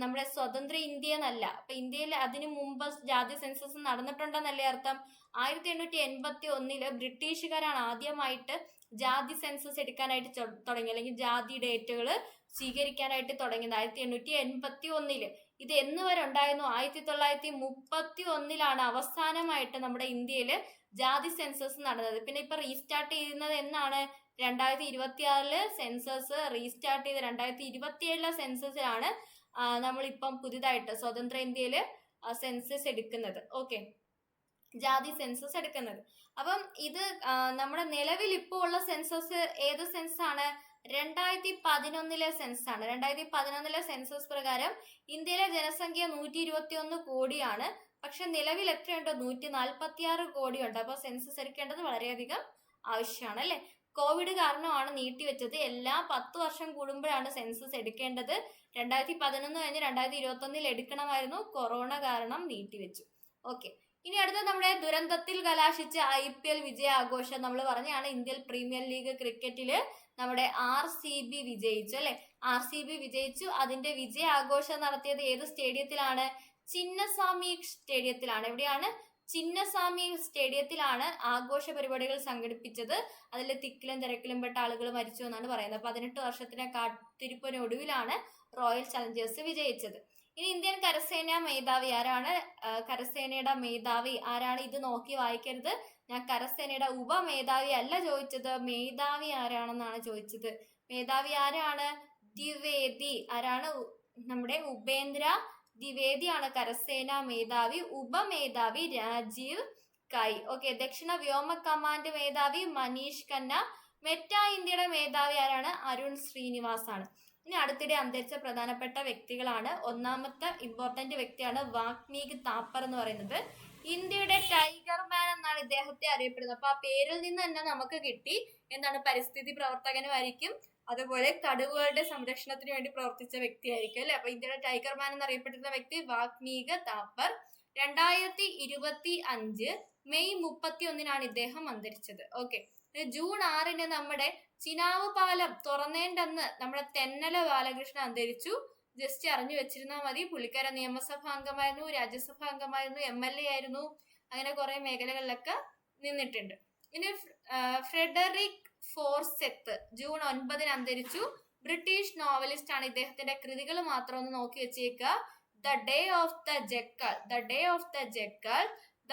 നമ്മുടെ സ്വതന്ത്ര ഇന്ത്യ എന്നല്ല, അപ്പൊ ഇന്ത്യയിൽ അതിനു മുമ്പ് ജാതി സെൻസസ് നടന്നിട്ടുണ്ടെന്നല്ലേ അർത്ഥം. 1881 ബ്രിട്ടീഷുകാരാണ് ആദ്യമായിട്ട് ജാതി സെൻസസ് എടുക്കാനായിട്ട് തുടങ്ങി, അല്ലെങ്കിൽ ജാതി ഡേറ്റുകൾ സ്വീകരിക്കാനായിട്ട് തുടങ്ങിയത് 1881. ഇത് എന്ന് വരെ ഉണ്ടായിരുന്നു? 1931 അവസാനമായിട്ട് നമ്മുടെ ഇന്ത്യയിൽ ജാതി സെൻസസ് നടന്നത്. പിന്നെ ഇപ്പൊ റീസ്റ്റാർട്ട് ചെയ്യുന്നത് എന്നാണ്? 2026 സെൻസസ് റീസ്റ്റാർട്ട് ചെയ്ത് 2027 സെൻസസിലാണ് നമ്മളിപ്പം പുതിയതായിട്ട് സ്വതന്ത്ര ഇന്ത്യയിൽ സെൻസസ് എടുക്കുന്നത്. ഓക്കെ, ജാതി സെൻസസ് എടുക്കുന്നത്. അപ്പം ഇത് നമ്മുടെ നിലവിൽ ഇപ്പോൾ ഉള്ള സെൻസസ് ഏത് സെൻസസ് ആണ്? 2011 സെൻസസ് ആണ്. 2011 സെൻസസ് പ്രകാരം ഇന്ത്യയിലെ ജനസംഖ്യ 121 കോടിയാണ്. പക്ഷെ നിലവിൽ എത്രയുണ്ട്? 146 കോടിയുണ്ട്. അപ്പൊ സെൻസസ് എടുക്കേണ്ടത് വളരെയധികം ആവശ്യമാണ് അല്ലെ. കോവിഡ് കാരണമാണ് നീട്ടിവെച്ചത്. എല്ലാ 10 വർഷം കൂടുമ്പോഴാണ് സെൻസസ് എടുക്കേണ്ടത്. 2011 കഴിഞ്ഞ് 2021 എടുക്കണമായിരുന്നു, കൊറോണ കാരണം നീട്ടിവെച്ചു. ഓക്കെ, ഇനി അടുത്ത നമ്മുടെ ദുരന്തത്തിൽ കലാശിച്ച IPL വിജയാഘോഷം. നമ്മൾ പറഞ്ഞാണ് ഇന്ത്യൻ പ്രീമിയർ ലീഗ് ക്രിക്കറ്റില് നമ്മുടെ RCB വിജയിച്ചു അല്ലെ. RCB വിജയിച്ചു. അതിന്റെ വിജയാഘോഷം നടത്തിയത് ഏത് സ്റ്റേഡിയത്തിലാണ്? ചിന്നസ്വാമി സ്റ്റേഡിയത്തിലാണ്. എവിടെയാണ്? ചിന്നസ്വാമി സ്റ്റേഡിയത്തിലാണ് ആഘോഷ പരിപാടികൾ സംഘടിപ്പിച്ചത്. അതിൽ തിക്കിലും തിരക്കിലും പെട്ട ആളുകൾ മരിച്ചു എന്നാണ് പറയുന്നത്. 18 വർഷത്തിനെ കാത്തിരിപ്പിനൊടുവിലാണ് റോയൽ ചലഞ്ചേഴ്സ് വിജയിച്ചത്. ഇനി ഇന്ത്യൻ കരസേന മേധാവി ആരാണ്? കരസേനയുടെ മേധാവി ആരാണ്? ഇത് നോക്കി വായിക്കരുത്. ഞാൻ കരസേനയുടെ ഉപമേധാവി അല്ല ചോദിച്ചത്, മേധാവി ആരാണെന്നാണ് ചോദിച്ചത്. മേധാവി ആരാണ്? ദ്വിവേദി. ആരാണ്? നമ്മുടെ ഉപേന്ദ്ര ദ്വിവേദിയാണ് കരസേന മേധാവി. ഉപമേധാവി രാജീവ് കൈ. ഓക്കെ, ദക്ഷിണ വ്യോമ കമാൻഡ് മേധാവി മനീഷ് ഖന്ന. മെറ്റാ ഇന്ത്യയുടെ മേധാവി ആരാണ്? അരുൺ ശ്രീനിവാസ് ആണ്. ഇനി അടുത്തിടെ അന്തരിച്ച പ്രധാനപ്പെട്ട വ്യക്തികളാണ്. ഒന്നാമത്തെ ഇമ്പോർട്ടന്റ് വ്യക്തിയാണ് വാഗ്മീക് താപ്പർ എന്ന് പറയുന്നത്. ഇന്ത്യയുടെ ടൈഗർ മാൻ എന്നാണ് ഇദ്ദേഹത്തെ അറിയപ്പെടുന്നത്. അപ്പൊ ആ പേരിൽ നിന്ന് തന്നെ നമുക്ക് കിട്ടി എന്താണ്? പരിസ്ഥിതി പ്രവർത്തകനുമായിരിക്കും, അതുപോലെ കടുവകളുടെ സംരക്ഷണത്തിന് വേണ്ടി പ്രവർത്തിച്ച വ്യക്തിയായിരിക്കും അല്ലെ. അപ്പൊ ഇന്ത്യയുടെ ടൈഗർ മാൻ എന്നറിയപ്പെട്ടിരുന്ന വ്യക്തി വാഗ്മീക് താപ്പർ. 2025 മെയ് 31 ഇദ്ദേഹം അന്തരിച്ചത്. ഓക്കെ, ജൂൺ 6 നമ്മുടെ ചിനാവ് പാലം തുറന്നേണ്ടെന്ന് നമ്മുടെ തെന്നല ബാലകൃഷ്ണൻ അന്തരിച്ചു. ജസ്റ്റ് അറിഞ്ഞു വെച്ചിരുന്നാൽ മതി. പുള്ളിക്കാരൻ നിയമസഭാ അംഗമായിരുന്നു, രാജ്യസഭാ അംഗമായിരുന്നു, MLA ആയിരുന്നു, അങ്ങനെ കുറെ മേഖലകളിലൊക്കെ നിന്നിട്ടുണ്ട്. ഇനി ഫ്രെഡറിക് ഫോർസെത്ത് ജൂൺ 9 അന്തരിച്ചു. ബ്രിട്ടീഷ് നോവലിസ്റ്റ് ആണ്. ഇദ്ദേഹത്തിന്റെ കൃതികൾ മാത്രം ഒന്ന് നോക്കി വെച്ചേക്കുക. The day of the jackal, the day of the jackal, the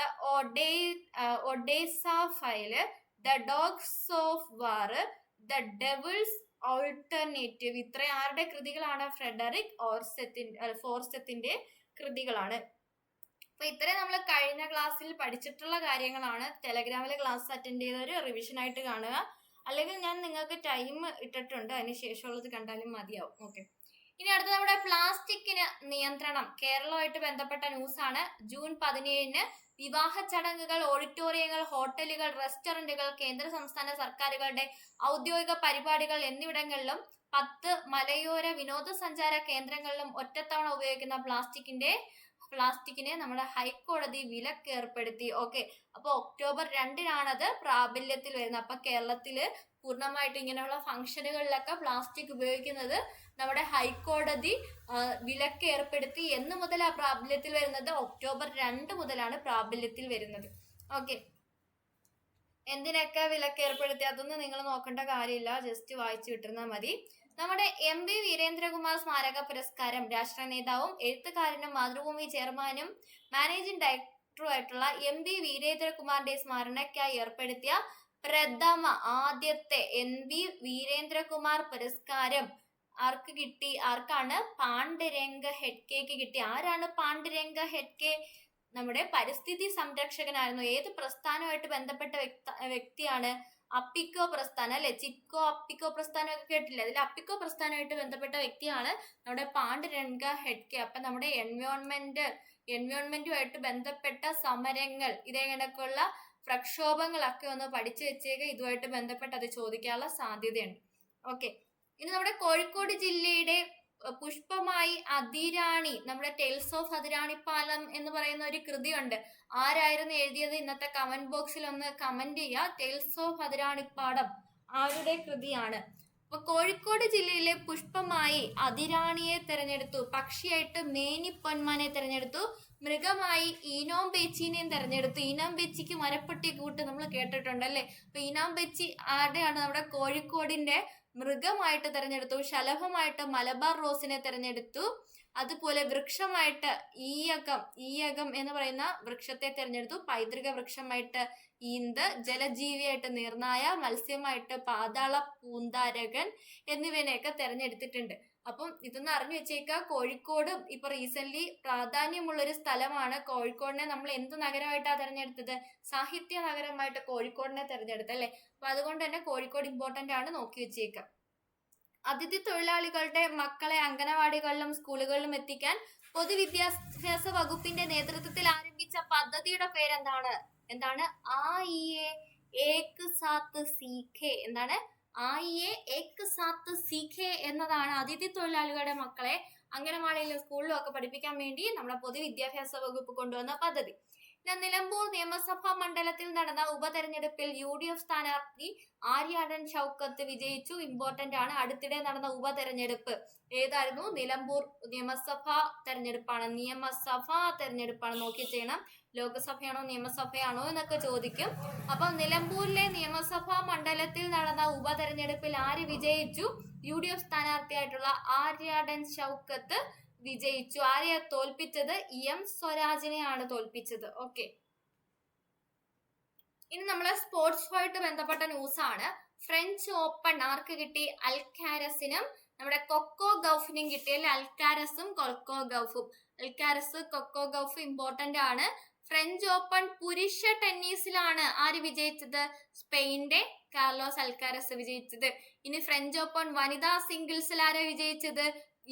Odessa file, the dogs of war, the devil's alternative. ഇത്ര ആരുടെ കൃതികളാണ്? ഫ്രെഡറിക് ഫോർസെത്തിന്റെ കൃതികളാണ്. അപ്പൊ ഇത്രയും നമ്മൾ കഴിഞ്ഞ ക്ലാസ്സിൽ പഠിച്ചിട്ടുള്ള കാര്യങ്ങളാണ്. ടെലഗ്രാമിലെ ക്ലാസ് അറ്റൻഡ് ചെയ്തവര് റിവിഷൻ ആയിട്ട് കാണുക. അല്ലെങ്കിൽ ഞാൻ നിങ്ങൾക്ക് ടൈം ഇട്ടിട്ടുണ്ട്, അതിന് ശേഷമുള്ളത് കണ്ടാലും മതിയാവും. ഓക്കെ, ഇനി അടുത്ത നമ്മുടെ പ്ലാസ്റ്റിക്കിന് നിയന്ത്രണം. കേരളവുമായിട്ട് ബന്ധപ്പെട്ട ന്യൂസ് ആണ്. ജൂൺ 17 വിവാഹ ചടങ്ങുകൾ, ഓഡിറ്റോറിയങ്ങൾ, ഹോട്ടലുകൾ, റെസ്റ്റോറന്റുകൾ, കേന്ദ്ര സംസ്ഥാന സർക്കാരുകളുടെ ഔദ്യോഗിക പരിപാടികൾ എന്നിവിടങ്ങളിലും 10 മലയോര വിനോദസഞ്ചാര കേന്ദ്രങ്ങളിലും ഒറ്റത്തവണ ഉപയോഗിക്കുന്ന പ്ലാസ്റ്റിക്കിനെ നമ്മുടെ ഹൈക്കോടതി വിലക്ക് ഏർപ്പെടുത്തി. ഓക്കെ, അപ്പൊ ഒക്ടോബർ 2 അത് പ്രാബല്യത്തിൽ വരുന്നത്. അപ്പൊ കേരളത്തില് പൂർണ്ണമായിട്ട് ഇങ്ങനെയുള്ള ഫംഗ്ഷനുകളിലൊക്കെ പ്ലാസ്റ്റിക് ഉപയോഗിക്കുന്നത് നമ്മുടെ ഹൈക്കോടതി വിലക്ക് ഏർപ്പെടുത്തി. എന്ന് മുതലാണ് പ്രാബല്യത്തിൽ വരുന്നത്? ഒക്ടോബർ 2 മുതലാണ് പ്രാബല്യത്തിൽ വരുന്നത്. ഓക്കെ, എന്തിനൊക്കെ വിലക്ക് ഏർപ്പെടുത്തി അതൊന്നും നിങ്ങൾ നോക്കേണ്ട കാര്യമില്ല, ജസ്റ്റ് വായിച്ചു കിട്ടുന്നാൽ മതി. നമ്മുടെ MV വീരേന്ദ്രകുമാർ സ്മാരക പുരസ്കാരം രാഷ്ട്ര നേതാവും എഴുത്തുകാരനും മാതൃഭൂമി ചെയർമാനും മാനേജിംഗ് ഡയറക്ടറുമായിട്ടുള്ള MV വീരേന്ദ്രകുമാറിന്റെ സ്മരണയ്ക്കായി ഏർപ്പെടുത്തിയ ആദ്യത്തെ MV വീരേന്ദ്രകുമാർ പുരസ്കാരം ആർക്ക് കിട്ടി? ആർക്കാണ്? പാണ്ഡുരംഗ ഹെഡ്കേക്ക് കിട്ടി. ആരാണ് പാണ്ഡുരംഗ ഹെഡ്കെ? നമ്മുടെ പരിസ്ഥിതി സംരക്ഷകനായിരുന്നു. ഏത് പ്രസ്ഥാനവുമായിട്ട് ബന്ധപ്പെട്ട വ്യക്തിയാണ്? അപ്പിക്കോ പ്രസ്ഥാനം അല്ലെ. ചിപ്കോ അപ്പിക്കോ പ്രസ്ഥാനം ഒക്കെ കേട്ടില്ലേ? അതിൽ അപ്പിക്കോ പ്രസ്ഥാനമായിട്ട് ബന്ധപ്പെട്ട വ്യക്തിയാണ് നമ്മുടെ പാണ്ഡുരംഗ ഹെഡ്കെ. അപ്പൊ നമ്മുടെ എൻവയോൺമെന്റുമായിട്ട് ബന്ധപ്പെട്ട സമരങ്ങൾ, ഇതേ കണക്കുള്ള പ്രക്ഷോഭങ്ങളൊക്കെ ഒന്ന് പഠിച്ചു വെച്ചേക്ക്. ഇതുമായിട്ട് ബന്ധപ്പെട്ട് അത് ചോദിക്കാനുള്ള സാധ്യതയുണ്ട്. ഓക്കെ, ഇനി നമ്മുടെ കോഴിക്കോട് ജില്ലയുടെ പുഷ്പമായി അതിരാണി, നമ്മുടെ ടെയിൽസ് ഓഫ് അതിരാണിപ്പാലം എന്ന് പറയുന്ന ഒരു കൃതിയുണ്ട്. ആരായിരുന്നു എഴുതിയത്? ഇന്നത്തെ കമന്റ് ബോക്സിൽ ഒന്ന് കമന്റ് ചെയ്യുക. ടെയിൽസ് ഓഫ് അതിരാണിപ്പാടം ആരുടെ കൃതിയാണ്? അപ്പൊ കോഴിക്കോട് ജില്ലയിലെ പുഷ്പമായി അതിരാണിയെ തെരഞ്ഞെടുത്തു, പക്ഷിയായിട്ട് മേനി പൊന്മാനെ തെരഞ്ഞെടുത്തു, മൃഗമായി ഈനോംപേച്ചിനെയും തെരഞ്ഞെടുത്തു. ഈനാംപേച്ചിക്ക് മരപ്പെട്ടി കൂട്ട് നമ്മൾ കേട്ടിട്ടുണ്ട് അല്ലെ? അപ്പൊ ഈനാംപേച്ചി ആരുടെയാണ്? നമ്മുടെ കോഴിക്കോടിന്റെ മൃഗമായിട്ട് തെരഞ്ഞെടുത്തു. ശലഭമായിട്ട് മലബാർ റോസിനെ തെരഞ്ഞെടുത്തു. അതുപോലെ വൃക്ഷമായിട്ട് ഈയകം എന്ന് പറയുന്ന വൃക്ഷത്തെ തെരഞ്ഞെടുത്തു. പൈതൃക വൃക്ഷമായിട്ട് ഈന്ത്, ജലജീവിയായിട്ട് നീർനായ, മത്സ്യമായിട്ട് പാതാള പൂന്താരകൻ എന്നിവനെയൊക്കെ തെരഞ്ഞെടുത്തിട്ടുണ്ട്. അപ്പം ഇതൊന്ന് അറിഞ്ഞു വെച്ചേക്കുക. കോഴിക്കോട് ഇപ്പൊ റീസെന്റ് പ്രാധാന്യമുള്ള ഒരു സ്ഥലമാണ്. കോഴിക്കോടിനെ നമ്മൾ എന്ത് നഗരമായിട്ടാണ് തെരഞ്ഞെടുത്തത്? സാഹിത്യ നഗരമായിട്ട് കോഴിക്കോടിനെ തെരഞ്ഞെടുത്തത് അല്ലെ? അപ്പൊ അതുകൊണ്ട് തന്നെ കോഴിക്കോട് ഇമ്പോർട്ടന്റ് ആണ്, നോക്കി വെച്ചേക്കുക. അതിഥി തൊഴിലാളികളുടെ മക്കളെ അംഗനവാടികളിലും സ്കൂളുകളിലും എത്തിക്കാൻ പൊതുവിദ്യാഭ്യാസ വകുപ്പിന്റെ നേതൃത്വത്തിൽ ആരംഭിച്ച പദ്ധതിയുടെ പേരെന്താണ്? ആയിയെ ഏക് സാത്ത് സീഖേ. ആയിയെ ഏക് സാത്ത് സീഖേ എന്നതാണ് അതിഥി തൊഴിലാളികളുടെ മക്കളെ അംഗനവാടിയിലും സ്കൂളിലും ഒക്കെ പഠിപ്പിക്കാൻ വേണ്ടി നമ്മുടെ പൊതുവിദ്യാഭ്യാസ വകുപ്പ് കൊണ്ടുവന്ന പദ്ധതി. നിലമ്പൂർ നിയമസഭാ മണ്ഡലത്തിൽ നടന്ന ഉപതെരഞ്ഞെടുപ്പിൽ UDF സ്ഥാനാർത്ഥി ആര്യാടൻ ഷൗക്കത്ത് വിജയിച്ചു. ഇമ്പോർട്ടന്റ് ആണ്. അടുത്തിടെ നടന്ന ഉപതെരഞ്ഞെടുപ്പ് ഏതായിരുന്നു? നിലമ്പൂർ നിയമസഭാ തെരഞ്ഞെടുപ്പാണ്. നോക്കി ചെയ്യണം. ലോകസഭയാണോ നിയമസഭയാണോ എന്നൊക്കെ ചോദിക്കും. അപ്പൊ നിലമ്പൂരിലെ നിയമസഭാ മണ്ഡലത്തിൽ നടന്ന ഉപതെരഞ്ഞെടുപ്പിൽ ആര് വിജയിച്ചു? UDF സ്ഥാനാർത്ഥിയായിട്ടുള്ള ആര്യാടൻ ഷൗക്കത്ത് വിജയിച്ചു. ആരെയാ തോൽപ്പിച്ചത്? EM സ്വരാജിനെയാണ് തോൽപ്പിച്ചത്. ഓക്കെ, ഇനി നമ്മളെ സ്പോർട്സുമായിട്ട് ബന്ധപ്പെട്ട ന്യൂസ് ആണ്. ഫ്രഞ്ച് ഓപ്പൺ ആർക്ക് കിട്ടി? അൽക്കാരസിനും നമ്മുടെ കൊക്കോ ഗൗഫിനും കിട്ടിയല്ലേ? അൽക്കാരസും കൊക്കോ ഗൗഫും. കൊക്കോ ഗൗഫ് ഇമ്പോർട്ടന്റ് ആണ്. ഫ്രഞ്ച് ഓപ്പൺ പുരുഷ ടെന്നീസിലാണ് ആര് വിജയിച്ചത്? സ്പെയിന്റെ കാർലോസ് അൽക്കാരസ് വിജയിച്ചത്. ഇനി ഫ്രഞ്ച് ഓപ്പൺ വനിതാ സിംഗിൾസിൽ ആരാ വിജയിച്ചത്?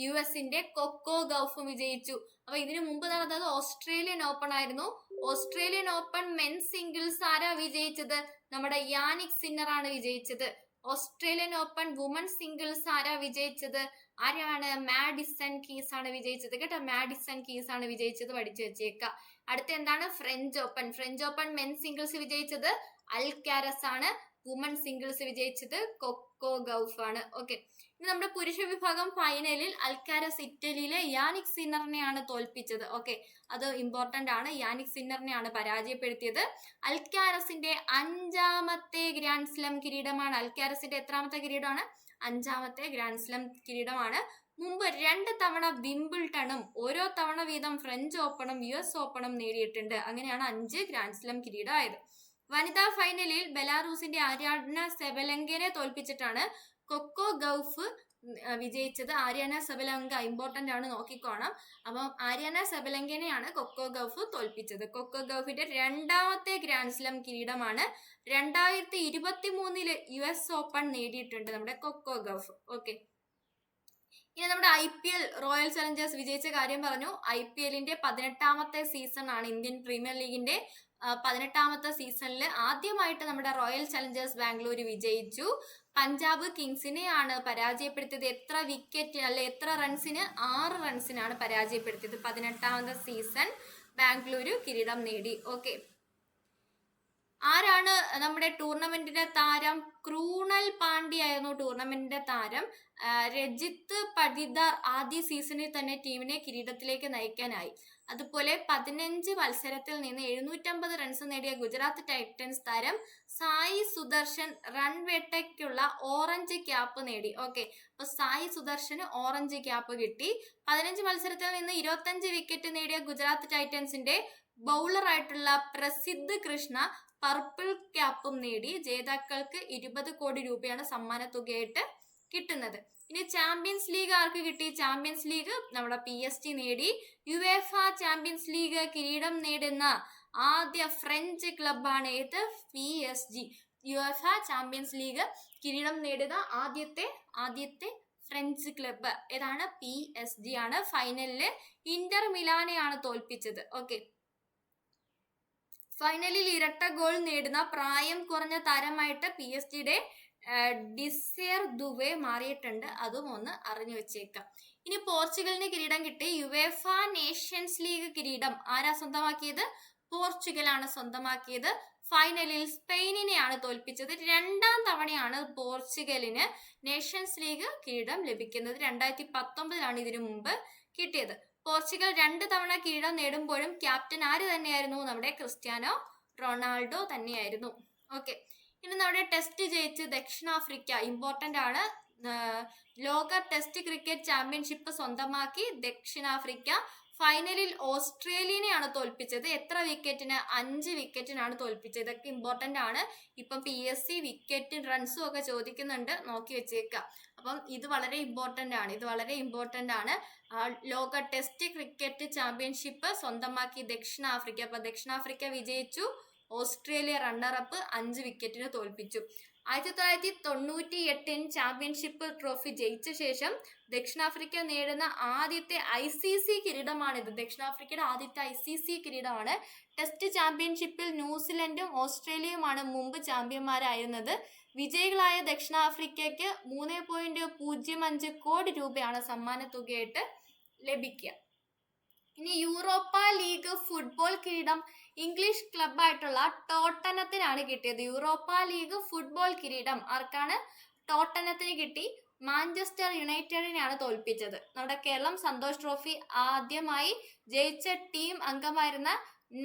US-ന്റെ കൊക്കോ ഗൗഫ് വിജയിച്ചു. അപ്പൊ ഇതിനു മുമ്പ് നടന്നത് ഓസ്ട്രേലിയൻ ഓപ്പൺ ആയിരുന്നു. ഓസ്ട്രേലിയൻ ഓപ്പൺ മെൻസ് സിംഗിൾസ് ആരാ വിജയിച്ചത്? നമ്മുടെ യാനിക് സിന്നർ ആണ് വിജയിച്ചത്. ഓസ്ട്രേലിയൻ ഓപ്പൺ വുമൺ സിംഗിൾസ് ആരാ വിജയിച്ചത്? ആരാണ്? മാഡിസൺ കീസ് ആണ് വിജയിച്ചത് കേട്ടോ. മാഡിസൺ കീസ് ആണ് വിജയിച്ചത്, പഠിച്ചു വെച്ചേക്ക. അടുത്ത എന്താണ്? ഫ്രഞ്ച് ഓപ്പൺ മെൻസ് സിംഗിൾസ് വിജയിച്ചത് അൽക്കാരസ് ആണ്. വുമൺ സിംഗിൾസ് വിജയിച്ചത് കൊക്കോ ഗൗഫ് ആണ്. ഓക്കെ, ഇനി നമ്മുടെ പുരുഷ വിഭാഗം ഫൈനലിൽ അൽക്കാരസ് ഇറ്റലിയിലെ യാനിക് സിന്നറിനെയാണ് തോൽപ്പിച്ചത്. ഓക്കെ, അത് ഇമ്പോർട്ടന്റ് ആണ്. യാനിക് സിന്നറിനെയാണ് പരാജയപ്പെടുത്തിയത്. അൽക്കാരസിന്റെ 5ാമത്തെ ഗ്രാൻഡ് സ്ലാം കിരീടമാണ്. അൽക്കാരസിന്റെ എത്രാമത്തെ കിരീടമാണ്? 5ാമത്തെ ഗ്രാൻഡ് സ്ലാം കിരീടമാണ്. മുമ്പ് 2 തവണ വിംബിൾട്ടണും ഓരോ തവണ വീതം ഫ്രഞ്ച് ഓപ്പണും US ഓപ്പണും നേടിയിട്ടുണ്ട്. അങ്ങനെയാണ് 5 ഗ്രാൻഡ് സ്ലാം കിരീടമായത്. വനിതാ ഫൈനലിൽ ബെലാറൂസിന്റെ ആര്യാന സെബലങ്കനെ തോൽപ്പിച്ചിട്ടാണ് കൊക്കോ ഗൗഫ് വിജയിച്ചത്. ആര്യാന സെബലങ്ക ഇമ്പോർട്ടന്റ് ആണ്, നോക്കിക്കോണം. അപ്പം ആര്യാന സെബലങ്കനെയാണ് കൊക്കോ ഗൗഫ് തോൽപ്പിച്ചത്. കൊക്കോ ഗൗഫിന്റെ 2ാമത്തെ ഗ്രാൻഡ് സ്ലാം കിരീടമാണ്. 2023 US ഓപ്പൺ നേടിയിട്ടുണ്ട് നമ്മുടെ കൊക്കോ ഗൗഫ്. ഓക്കെ, ഇനി നമ്മുടെ IPL റോയൽ ചലഞ്ചേഴ്സ് വിജയിച്ച കാര്യം പറഞ്ഞു. IPL-ന്റെ 18ാമത്തെ സീസൺ ആണ്. ഇന്ത്യൻ പ്രീമിയർ ലീഗിന്റെ 18ാമത്തെ സീസണിൽ ആദ്യമായിട്ട് നമ്മുടെ റോയൽ ചലഞ്ചേഴ്സ് ബാംഗ്ലൂർ വിജയിച്ചു. പഞ്ചാബ് കിങ്സിനെയാണ് പരാജയപ്പെടുത്തിയത്. എത്ര വിക്കറ്റ് അല്ലെ എത്ര റൺസിന്? 6 റൺസിനാണ് പരാജയപ്പെടുത്തിയത്. 18ാമത്തെ സീസൺ ബാംഗ്ലൂർ കിരീടം നേടി. ഓക്കെ, ആരാണ് നമ്മുടെ ടൂർണമെന്റിന്റെ താരം? ക്രൂണൽ പാണ്ഡ്യ ആയിരുന്നു ടൂർണമെന്റിന്റെ താരം. രജിത്ത് പടിദാർ ആദ്യ സീസണിൽ തന്നെ ടീമിനെ കിരീടത്തിലേക്ക് നയിക്കാനായി. അതുപോലെ 15 മത്സരത്തിൽ നിന്ന് 750 റൺസ് നേടിയ ഗുജറാത്ത് ടൈറ്റൻസ് താരം സായി സുദർശൻ റൺവേട്ടയ്ക്കുള്ള ഓറഞ്ച് ക്യാപ്പ് നേടി. ഓക്കെ, അപ്പൊ സായി സുദർശന് ഓറഞ്ച് ക്യാപ്പ് കിട്ടി. 15 മത്സരത്തിൽ നിന്ന് 25 വിക്കറ്റ് നേടിയ ഗുജറാത്ത് ടൈറ്റൻസിന്റെ ബൗളർ ആയിട്ടുള്ള പ്രസിദ്ധ് കൃഷ്ണ പർപ്പിൾ ക്യാപ്പും നേടി. ജേതാക്കൾക്ക് 20 കോടി രൂപയാണ് സമ്മാന തുകയായിട്ട് കിട്ടുന്നത്. ഇനി ചാമ്പ്യൻസ് ലീഗ് ആർക്ക് കിട്ടി? ചാമ്പ്യൻസ് ലീഗ് നമ്മുടെ PSG നേടി. യുവേഫ ചാമ്പ്യൻസ് ലീഗ് കിരീടം നേടുന്ന ആദ്യ ഫ്രഞ്ച് ക്ലബാണ് ഏത്? PSG. യുവേഫ ചാമ്പ്യൻസ് ലീഗ് കിരീടം നേടുന്ന ആദ്യത്തെ ഫ്രഞ്ച് ക്ലബ്ബ് ഏതാണ്? PSG ആണ്. ഫൈനലില് ഇന്റർ മിലാനെയാണ് തോൽപ്പിച്ചത്. ഓക്കെ, ഫൈനലിൽ ഇരട്ട ഗോൾ നേടുന്ന പ്രായം കുറഞ്ഞ താരമായിട്ട് PSG-യുടെ ഡിസേർ ദുവെ മാറിയിട്ടുണ്ട്. അതും ഒന്ന് അറിഞ്ഞു വെച്ചേക്കാം. ഇനി പോർച്ചുഗലിന് കിരീടം കിട്ടി. യുവേഫ നേഷൻസ് ലീഗ് കിരീടം ആരാ സ്വന്തമാക്കിയത്? പോർച്ചുഗലാണ് സ്വന്തമാക്കിയത്. ഫൈനലിൽ സ്പെയിനിനെയാണ് തോൽപ്പിച്ചത്. 2ാം തവണയാണ് പോർച്ചുഗലിന് നേഷൻസ് ലീഗ് കിരീടം ലഭിക്കുന്നത്. 2019 ഇതിനു മുമ്പ് കിട്ടിയത്. പോർച്ചുഗൽ 2 തവണ കിരീടം നേടുമ്പോഴും ക്യാപ്റ്റൻ ആര് തന്നെയായിരുന്നു? നമ്മുടെ ക്രിസ്ത്യാനോ റൊണാൾഡോ തന്നെയായിരുന്നു. ഓക്കെ, ഇനി നമ്മുടെ ടെസ്റ്റ് ജയിച്ച് ദക്ഷിണാഫ്രിക്ക ഇമ്പോർട്ടന്റ് ആണ്. ലോക ടെസ്റ്റ് ക്രിക്കറ്റ് ചാമ്പ്യൻഷിപ്പ് സ്വന്തമാക്കി ദക്ഷിണാഫ്രിക്ക. ഫൈനലിൽ ഓസ്ട്രേലിയനെയാണ് തോൽപ്പിച്ചത്. എത്ര വിക്കറ്റിന്? 5 വിക്കറ്റിനാണ് തോൽപ്പിച്ചത്. ഇതൊക്കെ ഇമ്പോർട്ടന്റ് ആണ്. ഇപ്പം PSC വിക്കറ്റ് റൺസും ഒക്കെ ചോദിക്കുന്നുണ്ട്, നോക്കി വെച്ചേക്കുക. അപ്പം ഇത് വളരെ ഇമ്പോർട്ടന്റ് ആണ്. ലോക ടെസ്റ്റ് ക്രിക്കറ്റ് ചാമ്പ്യൻഷിപ്പ് സ്വന്തമാക്കി ദക്ഷിണാഫ്രിക്ക. അപ്പൊ ദക്ഷിണാഫ്രിക്ക വിജയിച്ചു, ഓസ്ട്രേലിയ റണ്ണറപ്പ് 5 വിക്കറ്റിന് തോൽപ്പിച്ചു. 1998 ചാമ്പ്യൻഷിപ്പ് ട്രോഫി ജയിച്ച ശേഷം ദക്ഷിണാഫ്രിക്ക നേടുന്ന ആദ്യത്തെ ICC കിരീടമാണിത്. ദക്ഷിണാഫ്രിക്കയുടെ ആദ്യത്തെ ICC കിരീടമാണ്. ടെസ്റ്റ് ചാമ്പ്യൻഷിപ്പിൽ ന്യൂസിലൻഡും ഓസ്ട്രേലിയയുമാണ് മുമ്പ് ചാമ്പ്യന്മാരായിരുന്നത്. വിജയികളായ ദക്ഷിണാഫ്രിക്കയ്ക്ക് 3.05 കോടി രൂപയാണ് സമ്മാന തുകയായിട്ട് ലഭിക്കുക. ഇനി യൂറോപ്പ ലീഗ് ഫുട്ബോൾ കിരീടം ഇംഗ്ലീഷ് ക്ലബായിട്ടുള്ള ടോട്ടനത്തിനാണ് കിട്ടിയത്. യൂറോപ്പ ലീഗ് ഫുട്ബോൾ കിരീടം ആർക്കാണ്? ടോട്ടനത്തിന് കിട്ടി. മാഞ്ചസ്റ്റർ യുണൈറ്റഡിനെയാണ് തോൽപ്പിച്ചത്. നമ്മുടെ കേരളം സന്തോഷ് ട്രോഫി ആദ്യമായി ജയിച്ച ടീം അംഗമായിരുന്ന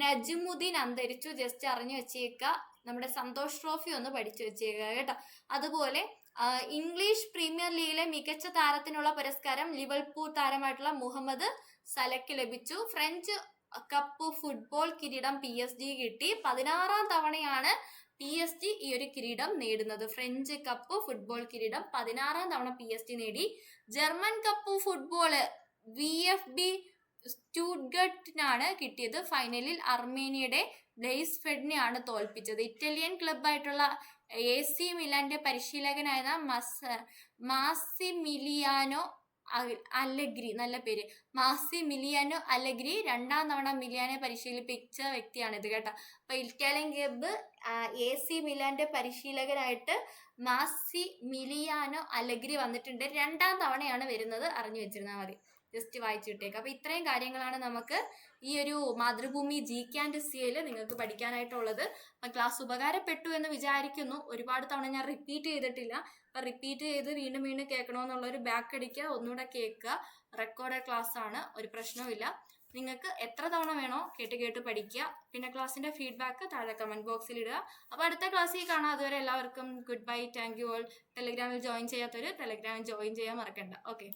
നജ്മുദ്ദീൻ അന്തരിച്ചു. ജസ്റ്റ് അറിഞ്ഞു വെച്ചേക്കുക. നമ്മുടെ സന്തോഷ് ട്രോഫി ഒന്ന് പഠിച്ചു വെച്ചേക്കുക കേട്ടോ. അതുപോലെ ഇംഗ്ലീഷ് പ്രീമിയർ ലീഗിലെ മികച്ച താരത്തിനുള്ള പുരസ്കാരം ലിവർപൂൾ താരമായിട്ടുള്ള മുഹമ്മദ് സലക്ക് ലഭിച്ചു. ഫ്രഞ്ച് കപ്പ് ഫുട്ബോൾ കിരീടം PSG കിട്ടി. 16ാം തവണയാണ് PSG ഈ ഒരു കിരീടം നേടുന്നത്. ഫ്രഞ്ച് കപ്പ് ഫുട്ബോൾ കിരീടം 16ാം തവണ PSG നേടി. ജർമ്മൻ കപ്പ് ഫുട്ബോള് VfB സ്റ്റുട്ട്ഗർട്ടിനാണ് കിട്ടിയത്. ഫൈനലിൽ അർമേനിയയുടെ ബ്ലെയ്സ്ഫെഡിനെയാണ് തോൽപ്പിച്ചത്. ഇറ്റാലിയൻ ക്ലബായിട്ടുള്ള AC മിലാന്റെ പരിശീലകനായ മാസിമിലിയാനോ അലഗ്രി, നല്ല പേര്, മാസിമിലിയാനോ അലഗ്രി 2ാം തവണ മിലാനെ പരിശീലിപ്പിച്ച വ്യക്തിയാണിത് കേട്ടോ. അപ്പൊ ഇറ്റാലിയൻ ക്ലബ്ബ് AC മിലാന്റെ പരിശീലകനായിട്ട് മാസിമിലിയാനോ അലഗ്രി വന്നിട്ടുണ്ട്. 2ാം തവണയാണ് വരുന്നത്, അറിഞ്ഞു വെച്ചിരുന്നാൽ മതി. ജസ്റ്റ് വായിച്ചിട്ടേക്ക്. അപ്പൊ ഇത്രയും കാര്യങ്ങളാണ് നമുക്ക് ഈ ഒരു മാതൃഭൂമി GK&CL നിങ്ങൾക്ക് പഠിക്കാനായിട്ടുള്ളത്. അപ്പൊ ക്ലാസ് ഉപകാരപ്പെട്ടു എന്ന് വിചാരിക്കുന്നു. ഒരുപാട് തവണ ഞാൻ റിപ്പീറ്റ് ചെയ്തിട്ടില്ല. അപ്പൊ റിപ്പീറ്റ് ചെയ്ത് വീണ്ടും വീണ്ടും കേൾക്കണമെന്നുള്ളൊരു ബാക്ക് അടിക്കുക, ഒന്നുകൂടെ കേൾക്കുക. റെക്കോർഡഡ് ക്ലാസ് ആണ്, ഒരു പ്രശ്നവുമില്ല. നിങ്ങൾക്ക് എത്ര തവണ വേണോ കേട്ട് പഠിക്കുക. പിന്നെ ക്ലാസ്സിന്റെ ഫീഡ്ബാക്ക് താഴെ കമന്റ് ബോക്സിൽ ഇടുക. അപ്പൊ അടുത്ത ക്ലാസ്സിൽ കാണാം. അതുവരെ എല്ലാവർക്കും goodbye, thank you all. ടെലിഗ്രാമിൽ ജോയിൻ ചെയ്യാത്തവര് ടെലിഗ്രാമിൽ ജോയിൻ ചെയ്യാൻ മറക്കണ്ട. ഓക്കെ.